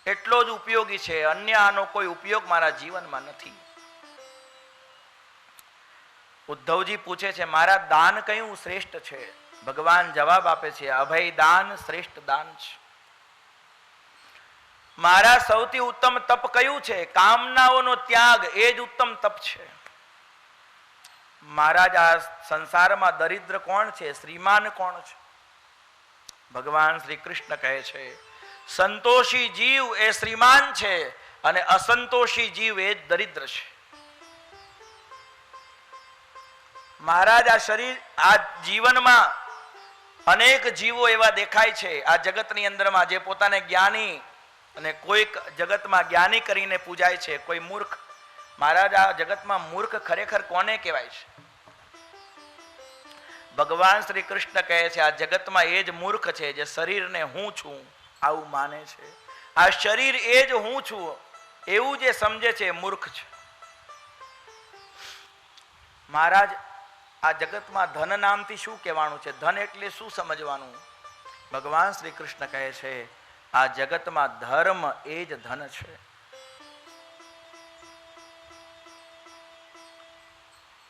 એટલો જ ઉપયોગી છે, અન્ય આનો કોઈ ઉપયોગ મારા જીવનમાં નથી. ઉદ્ધવજી પૂછે છે, મારા દાન કયું શ્રેષ્ઠ છે? ભગવાન જવાબ આપે છે, અભય દાન શ્રેષ્ઠ દાન છે. મારા સૌથી ઉત્તમ તપ કયું છે? કામનાઓનો ત્યાગ, એ જ ઉત્તમ તપ છે. મહારાજ, આ સંસારમાં દરિદ્ર કોણ છે? શ્રીમાન કોણ છે? ભગવાન શ્રી કૃષ્ણ કહે છે, સંતોષી જીવ એ શ્રીમાન છે અને અસંતોષી જીવ એ દરિદ્ર છે. મહારાજ, આ શરીર, આ જીવનમાં અનેક જીવો એવા દેખાય છે આ જગતની અંદરમાં જે પોતાને જ્ઞાની અને કોઈક જગતમાં જ્ઞાની કરીને પૂજાય છે, કોઈ મૂર્ખ. મહારાજ, આ જગતમાં મૂર્ખ ખરેખર કોને કહેવાય છે? ભગવાન શ્રી કૃષ્ણ કહે છે, આ જગતમાં એ જ મૂર્ખ છે જે શરીરને હું છું આવું માને છે. આ શરીર એ જ હું છું એવું જે સમજે છે મૂર્ખ છે. મહારાજ, આ જગતમાં ધન નામથી શું કહેવાનું છે? ધન એટલે શું સમજવાનું? ભગવાન શ્રી કૃષ્ણ કહે છે, આ જગતમાં ધર્મ એ જ ધન છે.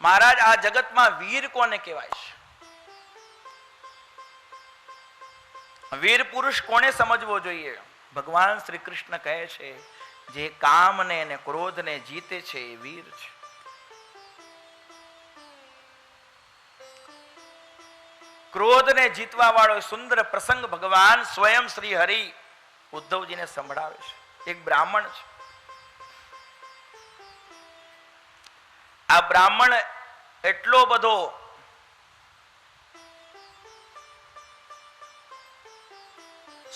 મહારાજ, આ જગતમાં વીર કોને કહેવાય છે? વીર પુરુષ કોને સમજવો જોઈએ? ભગવાન શ્રી કૃષ્ણ કહે છે, જે કામને અને ક્રોધને જીતે છે એ વીર છે. ક્રોધને જીતવા વાળો સુંદર પ્રસંગ ભગવાન સ્વયં શ્રી હરિ ઉદ્ધવજીને સંભળાવે છે. એક બ્રાહ્મણ છે. આ બ્રાહ્મણ એટલો બધો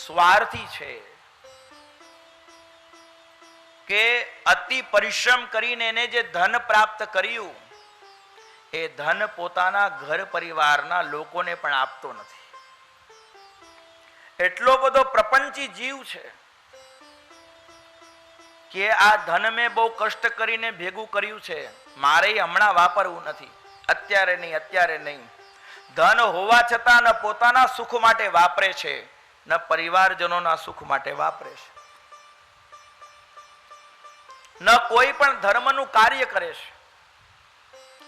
સ્વાર્થી છે કે અતિ પરિશ્રમ કરીને એને જે ધન પ્રાપ્ત કર્યું એ ધન પોતાના ઘર પરિવારના લોકોને પણ આપતો નથી. એટલો બધો પ્રપંચી જીવ છે કે આ ધન મેં બહુ કષ્ટ કરીને ભેગું કર્યું છે, મારે હમણાં વાપરવું નથી, અત્યારે નહીં. ધન હોવા છતાં ન પોતાના સુખ માટે વાપરે છે ન પરિવારજનોના સુખ માટે વાપરે છે, ન કોઈ પણ ધર્મનું કાર્ય કરે છે,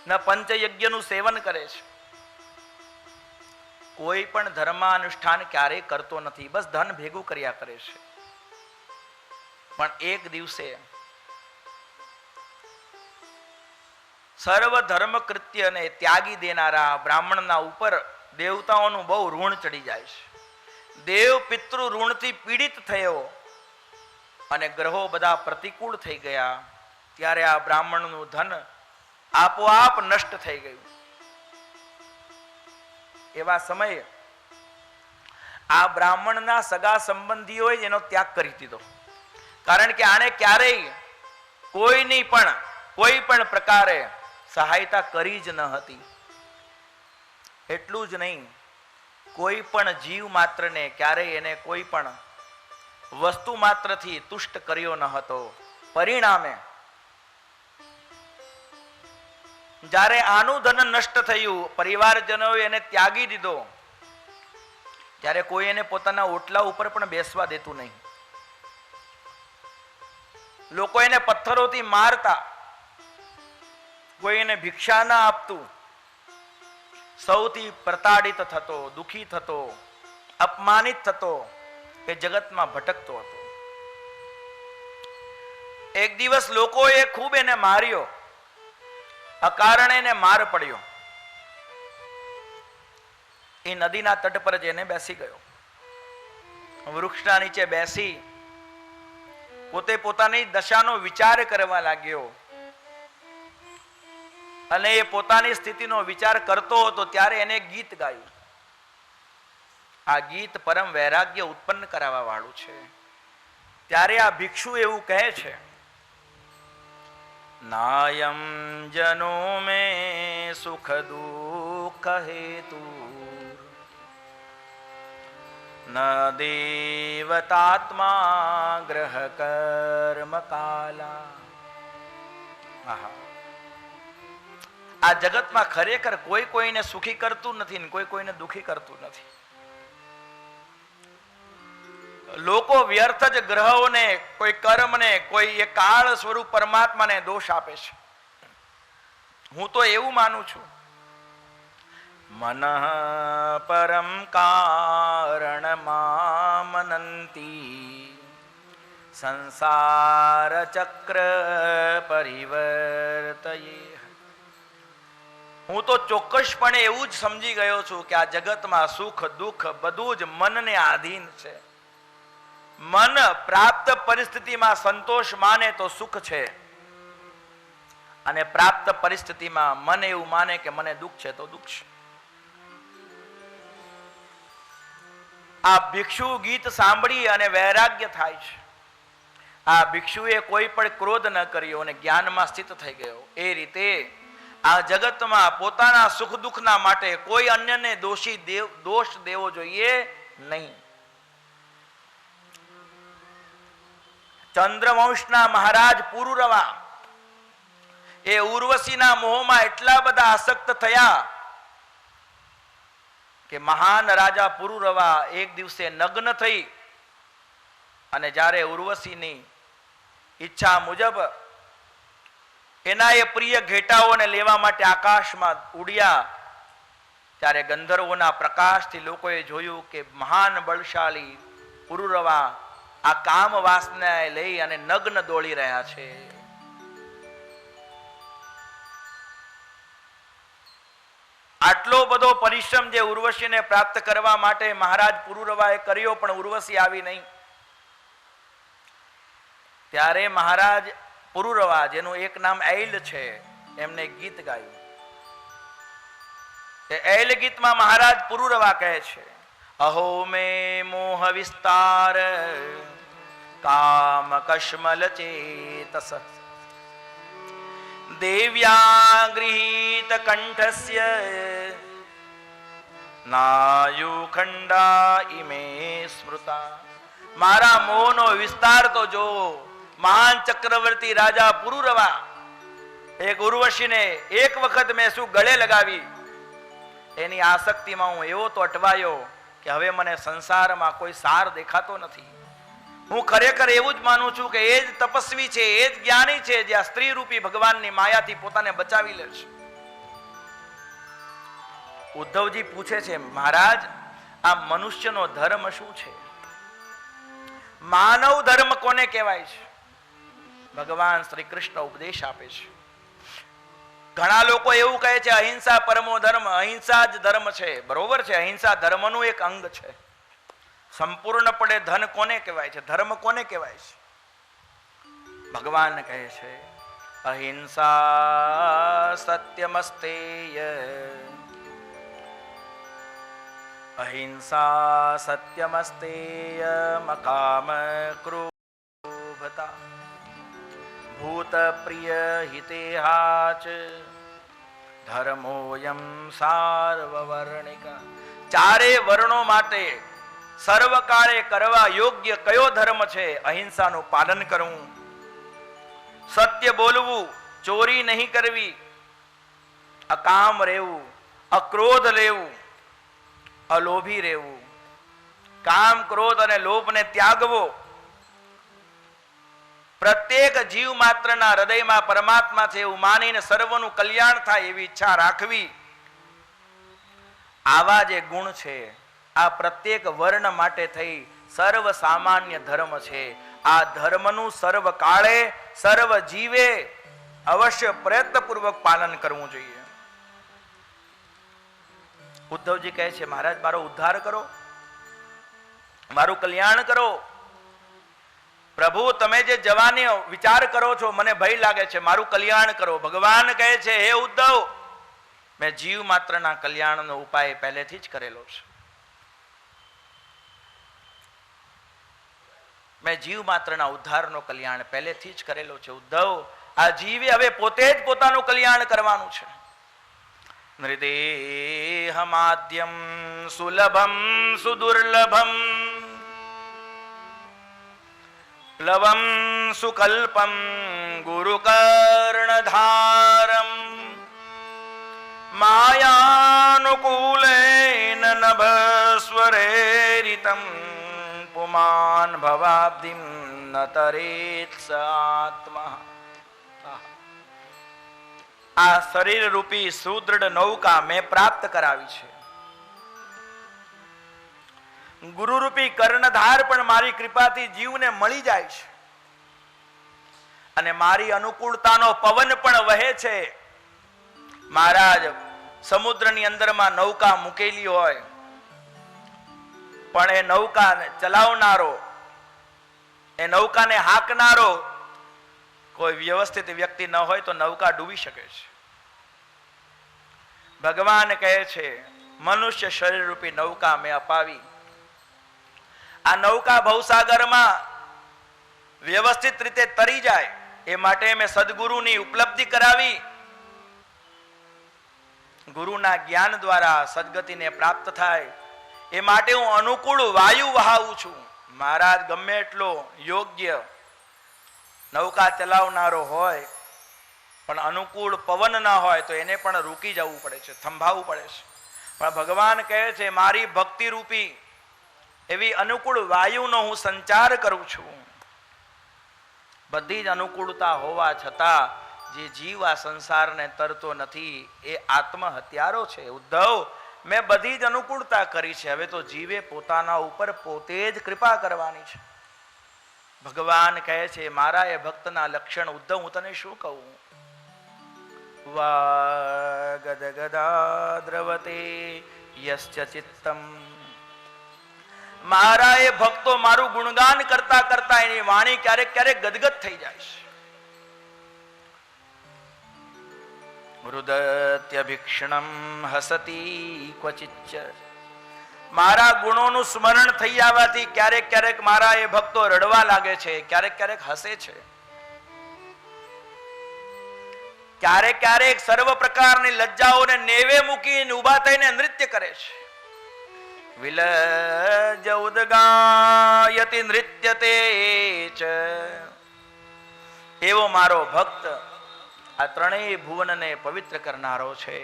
ન પંચયજ્ઞનું સેવન કરે છે, કોઈ પણ ધર્માનુષ્ઠાન ક્યારેય કરતો નથી, બસ ધન ભેગું કર્યા કરે છે. પણ એક દિવસે સર્વ ધર્મ કૃત્યને ત્યાગી દેનારા બ્રાહ્મણના ઉપર દેવતાઓનું બહુ ઋણ ચડી જાય છે. દેવ પિતૃ ઋણથી પીડિત થયો અને ગ્રહો બધા પ્રતિકૂળ થઈ ગયા. ત્યારે આ બ્રાહ્મણનું ધન આપોઆપ નષ્ટ થઈ ગયું. એવા સમયે આ બ્રાહ્મણના સગા સંબંધીઓએ એનો ત્યાગ કરી દીધો. કારણ કે આણે ક્યારેય કોઈની પણ કોઈ પણ પ્રકારે સહાયતા કરી જ ન હતી. એટલું જ નહીં, કોઈ પણ જીવ માત્રને ક્યારેય એને કોઈ પણ વસ્તુ માત્રથી તુષ્ટ કર્યો ન હતો. પરિણામે જ્યારે આનું ધન નષ્ટ થયું, પરિવારજનોએ એને ત્યાગી દીધો, ત્યારે કોઈ એને પોતાના ઓટલા ઉપર પણ બેસવા દેતું નહીં. લોકો એને પથ્થરોથી મારતા, કોઈ એને ભિક્ષા ના આપતું. સૌથી પ્રતાડિત થતો, દુઃખી થતો, અપમાનિત થતો, એ જગતમાં ભટકતો હતો. એક દિવસ લોકોએ ખૂબ એને માર્યો, અકારણે એને માર પડ્યો. એ નદીના તટ પર જઈને બેસી ગયો. વૃક્ષના નીચે બેસી પોતે પોતાની દશાનો વિચાર કરવા લાગ્યો. અને એ પોતાની સ્થિતિનો વિચાર કરતો હતો ત્યારે એને ગીત ગાયું. આ ગીત પરમ વૈરાગ્ય ઉત્પન્ન કરાવવા વાળું છે. ત્યારે આ ભિક્ષુ એવું કહે છે, નાયમ જનો મે સુખ દુઃખ હેતુ ન દેવતાત્મા ગ્રહ કર્મ કાલા. આ જગતમાં ખરેખર કોઈ કોઈને સુખી કરતું નથી ને કોઈ કોઈને દુઃખી કરતું નથી. લોકો વ્યર્થ જ ગ્રહોને, કોઈ કર્મને, કોઈ એ કાળ સ્વરૂપ પરમાત્માને દોષ આપે છે. હું તો એવું માનું છું, મન પરમ કારણ મામનંતી સંસાર ચક્ર પરિવર્તયે. હું તો ચોક્કસપણે એવું જ સમજી ગયો છું કે આ જગતમાં સુખ દુઃખ બધું જ મનને આધીન છે. મન પ્રાપ્ત પરિસ્થિતિમાં સંતોષ માને તો સુખ છે, અને પ્રાપ્ત પરિસ્થિતિમાં મન એવું માને કે મને દુઃખ છે તો દુઃખ છે. આ ભિક્ષુ ગીત સાંભળી અને વૈરાગ્ય થાય છે. આ ભિક્ષુએ કોઈ પણ ક્રોધ ન કર્યો અને જ્ઞાનમાં સ્થિત થઈ ગયો. એ રીતે આ જગતમાં પોતાના સુખ દુઃખના માટે કોઈ અન્યને દોષ દેવો જોઈએ નહીં. ચંદ્રવંશના મહારાજ પુરુરવા એ ઉર્વશીના મોહમાં એટલા બધા આસક્ત થયા કે મહાન રાજા પુરુરવા એક દિવસે નગ્ન થઈ અને જ્યારે ઉર્વશીની ઈચ્છા મુજબ એના એ પ્રિય ઘેટાઓને લેવા માટે આકાશમાં ઉડ્યા, ત્યારે ગંધર્વોના પ્રકાશથી લોકોએ જોયું કે મહાન બળશાળી પુરુરવા આ કામ વાસના લઈ અને નગ્ન દોડી રહ્યા છે. આટલો બધો પરિશ્રમ જે ઉર્વશીને પ્રાપ્ત કરવા માટે મહારાજ પુરુરવાએ કર્યો, પણ ઉર્વશી આવી નહીં. ત્યારે મહારાજ પુરુરવા, જેનું એક નામ ઐલ છે, એમને ગીત ગાયું. એ ઐલ ગીતમાં મહારાજ પુરુરવા કહે છે, અહો મે મોહ વિસ્તાર કામ કશ્મલ ચેતસ દેવ્યા ગૃહીત કંઠસ્ય નાયુ ખંડા ઇમે સ્મૃતા. મારા મોહનો વિસ્તાર તો જો. મહાન ચક્રવર્તી રાજા પુરુરવા એક ઉર્વશીને એક વખત મેં શું ગળે લગાવી, એની આસક્તિમાં હું એવો તો અટવાયો કે હવે મને સંસારમાં કોઈ સાર દેખાતો નથી. હું ખરેખર એવું જ માનું છું કે એ જ તપસ્વી છે, એ જ જ્ઞાની છે, જે આ સ્ત્રી રૂપી ભગવાનની માયાથી પોતાને બચાવી લે છે. ઉદ્ધવજી પૂછે છે, મહારાજ આ મનુષ્યનો ધર્મ શું છે? માનવ ધર્મ કોને કહેવાય છે? ભગવાન શ્રી કૃષ્ણ ઉપદેશ આપે છે. ઘણા લોકો એવું કહે છે અહિંસા પરમો ધર્મ, અહિંસા જ ધર્મ છે. બરોબર છે, અહિંસા ધર્મનું એક અંગ છે. સંપૂર્ણપણે ધન કોને કહેવાય છે, ધર્મ કોને કહેવાય છે? ભગવાન કહે છે અહિંસા સત્યમસ્તેય, અહિંસા સત્યમસ્તેય મકામ ક્રોધતા ભૂત પ્રિય હિતેહાચ ધર્મોયમ સાર્વવર્ણિકા. ચારે વર્ણો માટે સર્વકાળે કરવા યોગ્ય કયો ધર્મ છે? અહિંસાનું પાલન કરવું, સત્ય બોલવું, ચોરી નહીં કરવી, અકામ રહેવું, અક્રોધ લેવું, અલોભી રહેવું, કામ ક્રોધ અને લોભને ત્યાગવો, પ્રત્યેક જીવ માત્રના હૃદયમાં પરમાત્મા છે એવું માનીને સર્વનું કલ્યાણ થાય એવી ઈચ્છા રાખવી. આવા જે ગુણ છે આ પ્રત્યેક વર્ણ માટે થઈ સર્વ સામાન્ય ધર્મ છે. આ ધર્મનું સર્વ કાળે સર્વ જીવે અવશ્ય પ્રયત્નપૂર્વક પાલન કરવું જોઈએ. ઉદ્ધવજી કહે છે મહારાજ મારો ઉદ્ધાર કરો, મારું કલ્યાણ કરો. પ્રભુ તમે જે જવાની વિચાર કરો છો મને ભય લાગે છે, મારું કલ્યાણ કરો. ભગવાન કહે છે હે ઉદ્ધવ મેં જીવ માત્રના કલ્યાણનો ઉપાય પહેલેથી જ કરેલો છે. મેં જીવ માત્રના ઉદ્ધારનો કલ્યાણ પહેલેથી જ કરેલો છે. ઉદ્ધવ આ જીવે હવે પોતે જ પોતાનું કલ્યાણ કરવાનું છે. નૃદેહમાદ્યમ સુલભમ સુદુર્લભમ પ્લવમ સુકલ્પમ ગુરુકર્ણધારમ માયાનુકૂલેન નભસ્વરેરિતમ પુમાન ભવાબ્ધિમ ન તરેત આત્મા. આ શરીર રૂપી સુદૃઢ નૌકા મેં પ્રાપ્ત કરાવી છે. ગુરુ રૂપી કર્ણધાર પણ મારી કૃપાથી જીવને મળી જાય છે અને મારી અનુકૂળતાનો પવન પણ વહે છે. મહારાજ સમુદ્રની અંદરમાં નૌકા મૂકેલી હોય પણ એ નૌકા ચલાવનારો, એ નૌકાને હાંકનારો કોઈ વ્યવસ્થિત વ્યક્તિ ન હોય તો નૌકા ડૂબી શકે છે. ભગવાન કહે છે મનુષ્ય શરીર રૂપી નૌકા મેં અપાવી. આ નૌકા ભવસાગરમાં વ્યવસ્થિત રીતે તરી જાય એ માટે મેં સદગુરુની ઉપલબ્ધિ કરાવી. ગુરુના જ્ઞાન દ્વારા સદગતિને પ્રાપ્ત થાય એ માટે હું અનુકૂળ વાયુ વહાવું છું. મહારાજ ગમે એટલો યોગ્ય નૌકા ચલાવનારો હોય પણ અનુકૂળ પવન ન હોય તો એને પણ રૂકી જવું પડે છે, થંભાવવું પડે છે. પણ ભગવાન કહે છે મારી ભક્તિ રૂપી એવી અનુકૂળ વાયુનો હું સંચાર કરું છું. બધી જ અનુકૂળતા હોવા છતાં જે જીવ આ સંસારને તરતો નથી એ આત્મહત્યારો છે. ઉદ્ધવ મેં બધી જ અનુકૂળતા કરી છે, હવે તો જીવે પોતાના ઉપર પોતે જ કૃપા કરવાની છે. ભગવાન કહે છે મારા એ ભક્તના લક્ષણ ઉદ્ધવ હું તને શું કહું? વા ગદગદા દ્રવતે યસ્ય ચિત્તમ. મારા એ ભક્તો મારું ગુણગાન કરતા કરતા એની વાણી ક્યારેક ક્યારેક ગદગદ થઈ જાય છે. મૃદત્યભિક્ષણમ હસતી ક્વચિચ્ચ. મારા ગુણોનું સ્મરણ થઈ આવવાથી ક્યારેક ક્યારેક મારા એ ભક્તો રડવા લાગે છે, ક્યારેક ક્યારેક હસે છે, ક્યારેક ક્યારેક સર્વ પ્રકારની લજ્જાઓને નેવે મૂકીને ઉભા થઈને નૃત્ય કરે છે. વિલજ ઉદગાયતિ નૃત્યતે ચ. એવો મારો ભક્ત આ ત્રણેય ભુવનને પવિત્ર કરનારો છે.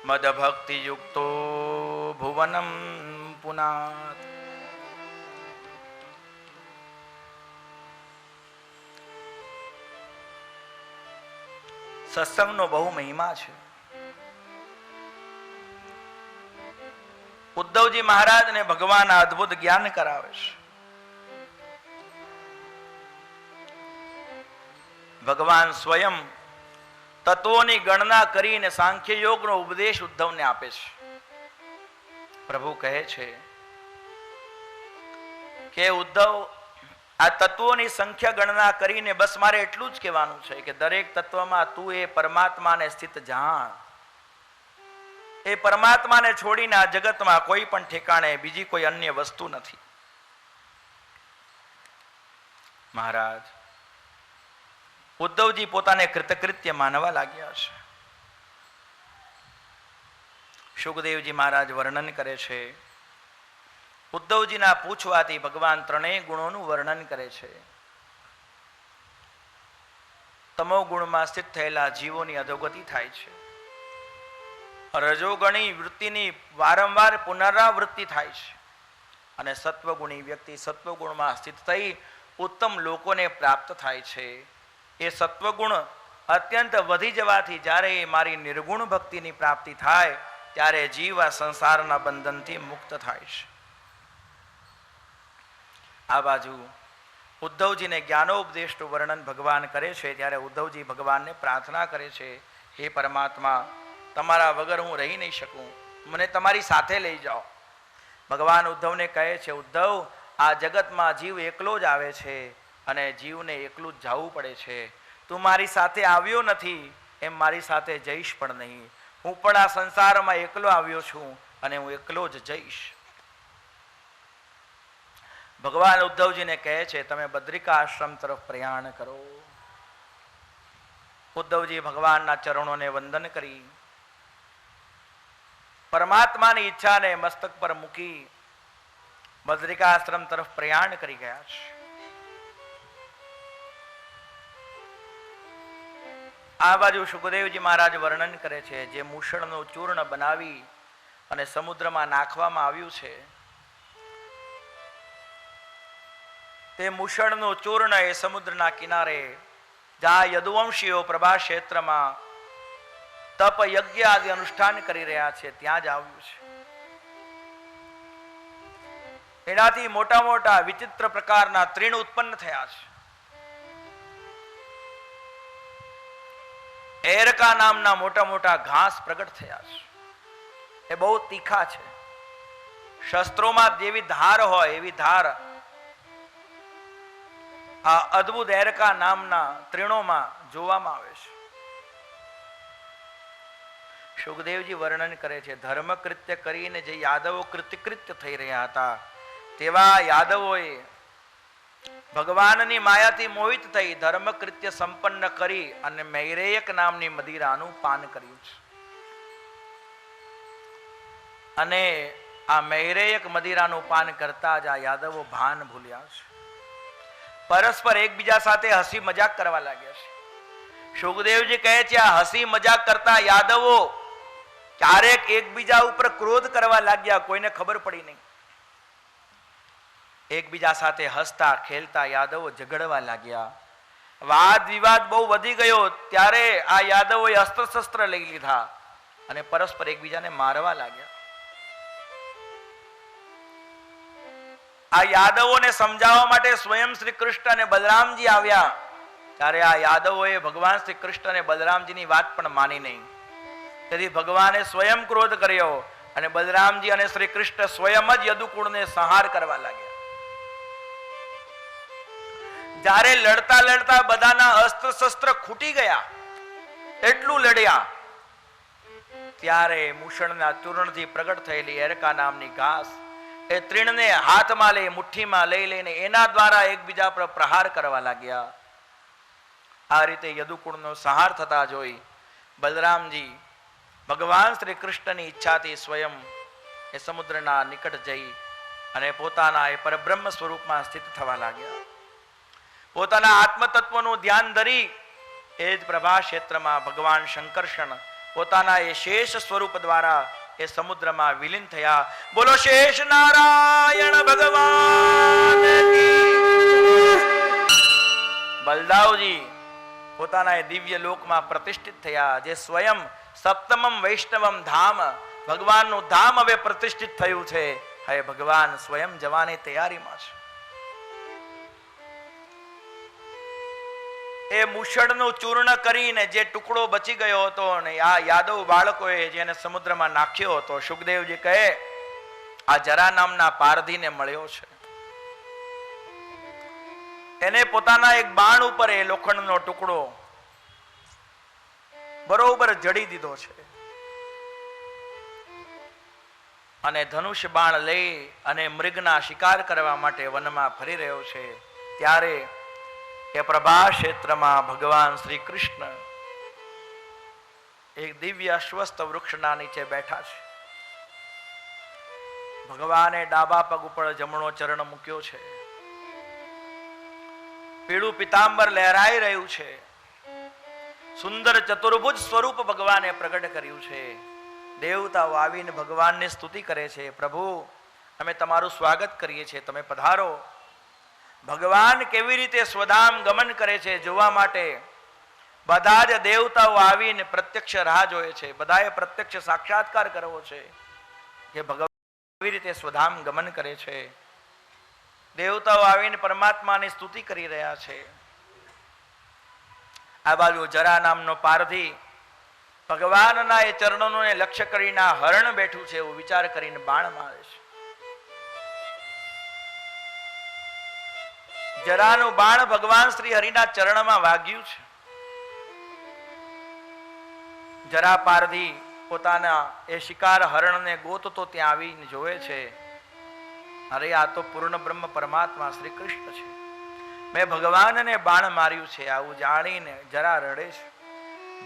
મદ ભક્તિ યુક્તો ભુવનમ પુનાત. સત્સંગનો બહુ મહિમા છે. ઉદ્ધવજી મહારાજને ભગવાન અદ્ભુત જ્ઞાન કરાવે છે. ભગવાન સ્વયં તત્વોની ગણના કરીને સાંખ્ય યોગનો ઉપદેશ ઉદ્ધવને આપે છે. પ્રભુ કહે છે કે ઉદ્ધવ, આ તત્વોની સંખ્યા ગણના કરીને બસ મારે એટલું જ કહેવાનું છે કે દરેક તત્વમાં તું એ પરમાત્માને સ્થિત જાણ. એ પરમાત્માને છોડીને આ જગતમાં કોઈ પણ ઠેકાણે બીજી કોઈ અન્ય વસ્તુ નથી. મહારાજ ઉદ્ધવજી પોતાને કૃતકૃત્ય માનવા લાગ્યા છે. સુખદેવજી મહારાજ વર્ણન કરે છે, ઉદ્ધવજીના પૂછવાથી ભગવાન ત્રણેય ગુણોનું વર્ણન કરે છે. તમો ગુણમાં સ્થિત થયેલા જીવોની અધોગતિ થાય છે. રજોગણી વૃત્તિની વારંવાર પુનરાવૃત્તિ થાય છે અને સત્વગુણી વ્યક્તિ સત્વગુણમાં સ્થિત થઈ ઉત્તમ લોકોને પ્રાપ્ત થાય છે. એ સત્વગુણ અત્યંત વધી જવાથી જ્યારે મારી નિર્ગુણ ભક્તિની પ્રાપ્તિ થાય ત્યારે જીવ આ સંસારના બંધનથી મુક્ત થાય છે. આ બાજુ ઉદ્ધવજીને જ્ઞાનોપદેશનું વર્ણન ભગવાન કરે છે ત્યારે ઉદ્ધવજી ભગવાનને પ્રાર્થના કરે છે, હે પરમાત્મા, તમારા વગર હું રહી નહીં શકું, મને તમારી સાથે લઈ જાઓ. ભગવાન ઉદ્ધવને કહે છે, ઉદ્ધવ, આ જગતમાં જીવ એકલો જ આવે છે અને જીવને એકલું જ જવું પડે છે. તું મારી સાથે આવ્યો નથી એમ મારી સાથે જઈશ પણ નહીં. હું પણ આ સંસારમાં એકલો આવ્યો છું અને હું એકલો જ જઈશ. ભગવાન ઉદ્ધવજીને કહે છે, તમે બદ્રિકા આશ્રમ તરફ પ્રયાણ કરો. ઉદ્ધવજી ભગવાનના ચરણોને વંદન કરી પરમાત્માની ઈચ્છાને મસ્તક પર મૂકી બદ્રિકા આશ્રમ તરફ પ્રયાણ કરી ગયા છે. આ બાજુ સુખદેવજી મહારાજ વર્ણન કરે છે, જે મૂષણનું ચૂર્ણ બનાવી અને સમુદ્રમાં નાખવામાં આવ્યું છે, તે મૂષણનું ચૂર્ણ એ સમુદ્રના કિનારે જ્યાં યદુવંશીઓ પ્રભા ક્ષેત્રમાં તપ યજ્ઞ આદિ અનુષ્ઠાન કરી રહ્યા છે ત્યાં જ આવ્યું છે. એનાથી મોટા મોટા વિચિત્ર પ્રકારના તૃણ ઉત્પન્ન થયા છે. એરકા નામના મોટા મોટા ઘાસ પ્રગટ થયા છે. એ બહુ તીખા છે. શસ્ત્રોમાં જેવી ધાર હોય એવી ધાર આ અદ્ભુત એરકા નામના તૃણોમાં જોવામાં આવે છે. સુખદેવજી વર્ણન કરે છે, ધર્મ કૃત્ય કરીને જે યાદવો કૃત્ય થઈ રહ્યા હતા તેવા યાદવોએ ભગવાનની માયાથી મોહિત થઈ ધર્મ કૃત્ય સંપન્ન કરી અને મૈરેયક નામની મદિરાનું પાન કર્યું છે. અને આ મૈરેયક મદિરાનું પાન કરતા જ આ યાદવો ભાન ભૂલ્યા છે. પરસ્પર એકબીજા સાથે હસી મજાક કરવા લાગ્યા છે. સુખદેવજી કહે છે, આ હસી મજાક કરતા યાદવો ક્યારેક એકબીજા ઉપર ક્રોધ કરવા લાગ્યા, કોઈને ખબર પડી નહીં. એકબીજા સાથે હસતા ખેલતા યાદવો ઝઘડવા લાગ્યા. વાદ વિવાદ બહુ વધી ગયો ત્યારે આ યાદવોએ અસ્ત્ર શસ્ત્ર લઈ લીધા અને પરસ્પર એકબીજાને મારવા લાગ્યા. આ યાદવોને સમજાવવા માટે સ્વયં શ્રી કૃષ્ણ અને બલરામજી આવ્યા ત્યારે આ યાદવોએ ભગવાન શ્રી કૃષ્ણ અને બલરામજીની વાત પણ માની નહીં. તેથી ભગવાને સ્વયં ક્રોધ કર્યો અને બલરામજી અને શ્રી કૃષ્ણ સ્વયં જ યદુકુળને સંહાર કરવા લાગ્યા. જ્યારે લડતા લડતા બધાના અસ્ત્ર શસ્ત્ર ખૂટી ગયા, એટલું લડ્યા, ત્યારે મૂષણના ચૂર્ણથી પ્રગટ થયેલી એરકા નામની ઘાસ એ તૃણને હાથમાં લઈ મુઠ્ઠીમાં લઈ લઈને એના દ્વારા એકબીજા પર પ્રહાર કરવા લાગ્યા. આ રીતે યદુકુળનો સંહાર થતા જોઈ બલરામજી ભગવાન શ્રી કૃષ્ણની ઈચ્છાથી સ્વયં એ સમુદ્રના નિકટ જઈ અને પોતાના એ પરબ્રહ્મ સ્વરૂપમાં સ્થિત થવા લાગ્યા. પોતાના આત્મતત્વનું ધ્યાન ધરી એ જ પ્રભા ક્ષેત્રમાં ભગવાન શંકરષણ પોતાના એ શેષ સ્વરૂપ દ્વારા એ સમુદ્રમાં વિલીન થયા. બોલો શેષ નારાયણ ભગવાન કી. બલદાવજી પોતાના એ દિવ્ય લોકમાં પ્રતિષ્ઠિત થયા, જે સ્વયં સપ્તમમ વૈષ્ણવમ ધામ ભગવાનનું ધામ હવે પ્રતિષ્ઠિત થયું છે. હવે ભગવાન સ્વયં જવાની તૈયારીમાં છે. એ મૂષળનું ચૂર્ણ કરીને જે ટુકડો બચી ગયો હતો અને આ યાદવ બાળકોએ જેને સમુદ્રમાં નાખ્યો હતો, સુખદેવજી કહે આ જરા નામના પારધીને મળ્યો છે. એને પોતાના એક બાણ ઉપર એ લોખંડનો ટુકડો બરોબર જડી દીધો છે અને ધનુષ બાણ લઈ અને મૃગના શિકાર કરવા માટે વનમાં ફરી રહ્યો છે. ત્યારે એ પ્રભા ક્ષેત્રમાં ભગવાન શ્રી કૃષ્ણ એક દિવ્ય અશ્વસ્થ વૃક્ષના નીચે બેઠા છે. ભગવાને ડાબા પગ ઉપર જમણો ચરણ મૂક્યો છે. પીળું પિતાંબર લહેરાઈ રહ્યું છે. સુંદર ચતુર્ભુજ સ્વરૂપ ભગવાને પ્રગટ કર્યું છે. દેવતાઓ આવીને ભગવાનની સ્તુતિ કરે છે. પ્રભુ, અમે તમારું સ્વાગત કરીએ છીએ, તમે પધારો. ભગવાન કેવી રીતે સ્વધામ ગમન કરે છે જોવા માટે બધા જ દેવતાઓ આવીને પ્રત્યક્ષ રાહ જોએ છે. બધાએ પ્રત્યક્ષ સાક્ષાત્કાર કરવો છે કે ભગવાન કેવી રીતે સ્વધામ ગમન કરે છે. દેવતાઓ આવીને પરમાત્માની સ્તુતિ કરી રહ્યા છે. આ બાજુ જરા નામનો પારધી ભગવાનના એ ચરણોને લક્ષ્ય કરીને હરણ બેઠું છે એવું વિચાર કરીને બાણ મારે છે. જરાનું બાણ ભગવાન શ્રી હરિના ચરણમાં વાગ્યું છે. જરા પારધી પોતાના એ શિકાર હરણને ગોતતો ત્યાં આવીને જોવે છે, અરે આ તો પૂર્ણ બ્રહ્મ પરમાત્મા શ્રી કૃષ્ણ છે, મેં ભગવાનને બાણ માર્યું છે. આવું જાણીને જરા રડે છે.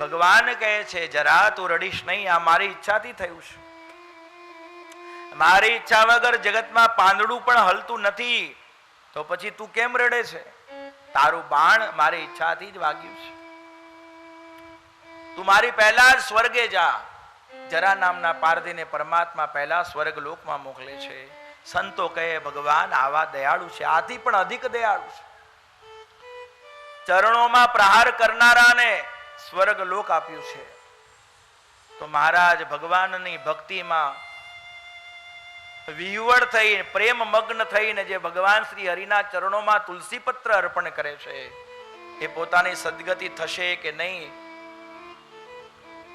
ભગવાન કહે છે, જરા તું રડીશ નહીં, આ મારી ઈચ્છાથી થયું છે. મારી ઈચ્છા વગર જગતમાં પાંદડું પણ હલતું નથી, તો પછી તું કેમ રડે છે? તારું બાણ મારી ઈચ્છાથી જ વાગ્યું છે. તું મારી પહેલા જ સ્વર્ગે જા. જરા નામના પારધીને પરમાત્મા પહેલા સ્વર્ગ લોકમાં મોકલે છે. સંતો કહે ભગવાન આવા દયાળુ છે, આથી પણ અધિક દયાળુ છે. ચરણોમાં પ્રહાર કરનારાને સ્વર્ગ લોક આપ્યું છે. તો મહારાજ ભગવાનની ભક્તિમાં વિહવળ થઈ પ્રેમ મગ્ન થઈને જે ભગવાન શ્રી હરિના ચરણોમાં તુલસી પત્ર અર્પણ કરે છે એ પોતાની સદગતિ થશે કે નહીં,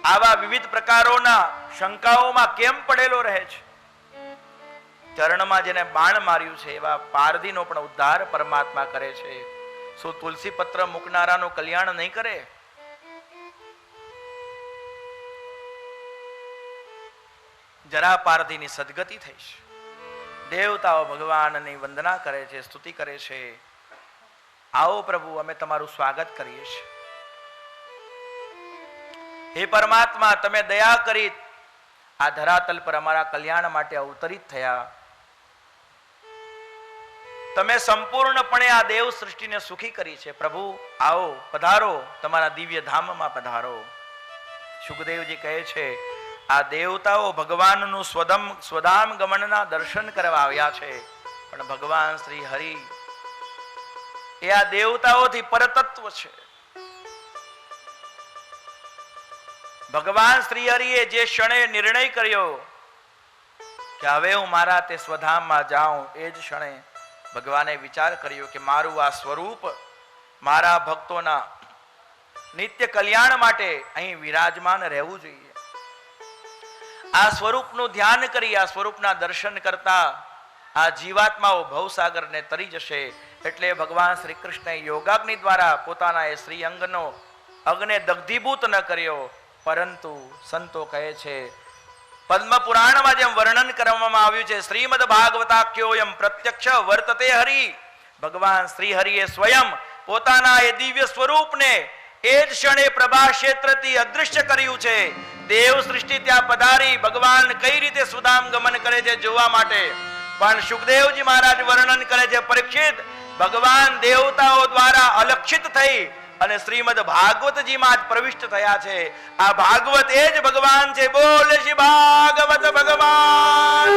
આવા વિવિધ પ્રકારોના શંકાઓમાં કેમ પડેલો રહે છે. ચરણમાં જેને બાણ માર્યું છે એવા પારધીનો પણ ઉદ્ધાર પરમાત્મા કરે છે. શું તુલસી પત્ર મૂકનારાનું કલ્યાણ નહીં કરે? જરા પારધીની સદગતિ થઈ છે. દેવતાઓ ભગવાનની વંદના કરે છે, સ્તુતિ કરે છે. આવો પ્રભુ, અમે તમારું સ્વાગત કરીએ છીએ. હે પરમાત્મા, તમે દયા કરી આ ધરાતલ પર અમારા કલ્યાણ માટે અવતરિત થયા. તમે સંપૂર્ણપણે આ દેવ સૃષ્ટિને સુખી કરી છે. પ્રભુ આવો, પધારો, તમારા દિવ્ય ધામમાં પધારો. સુખદેવજી કહે છે, આ દેવતાઓ ભગવાનનું સ્વધામ ગમનના દર્શન કરવા આવ્યા છે, પણ ભગવાન શ્રી હરિ એ આ દેવતાઓથી પરતત્વ છે. ભગવાન શ્રી હરિએ જે ક્ષણે નિર્ણય કર્યો કે હવે હું મારા તે સ્વધામમાં જાઉં, એ જ ક્ષણે ભગવાને વિચાર કર્યો કે મારું આ સ્વરૂપ મારા ભક્તોના નિત્ય કલ્યાણ માટે અહીં વિરાજમાન રહેવું જોઈએ. આ સ્વરૂપનું ધ્યાન કરી આ સ્વરૂપના દર્શન કરતા આ જીવાત્માઓ ભવસાગરને તરી જશે. એટલે ભગવાન શ્રી કૃષ્ણએ યોગાગ્નિ દ્વારા પોતાના એ શ્રી અંગનો અગ્નિ દગ્ધીભૂત ન કર્યો, પરંતુ સંતો કહે છે પદ્મ પુરાણમાં જેમ વર્ણન કરવામાં આવ્યું છે, શ્રીમદ ભાગવતાખ્યોયમ પ્રત્યક્ષ વર્તતે હરિ. ભગવાન શ્રી હરિએ સ્વયં પોતાના એ દિવ્ય સ્વરૂપને એ જ ક્ષણે પ્રભા ક્ષેત્રથી અદૃશ્ય કર્યું છે. દેવ સૃષ્ટિ ત્યાં પધારી ભગવાન કઈ રીતે સુધામ ગમન કરે છે જોવા માટે. પણ સુખદેવજી મહારાજ વર્ણન કરે છે, પરીક્ષિત, ભગવાન દેવતાઓ દ્વારા અલક્ષિત થઈ અને શ્રીમદ ભાગવતજીમાં જ પ્રવિષ્ટ થયા છે. આ ભાગવત એ જ ભગવાન છે. બોલ શ્રી ભાગવત ભગવાન.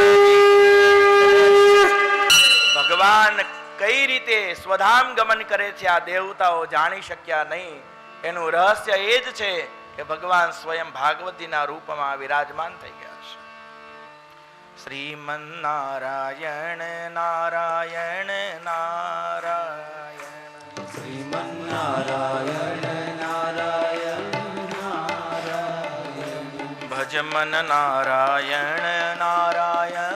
ભગવાન કઈ રીતે સ્વધામ ગમન કરે છે આ દેવતાઓ જાણી શક્યા નહીં. એનું રહસ્ય એ જ છે કે ભગવાન સ્વયં ભાગવતીના રૂપમાં વિરાજમાન થઈ ગયા છે. શ્રીમન નારાયણ નારાયણ નારાયણ, શ્રીમન નારાયણ ભજ મન નારાયણ નારાયણ.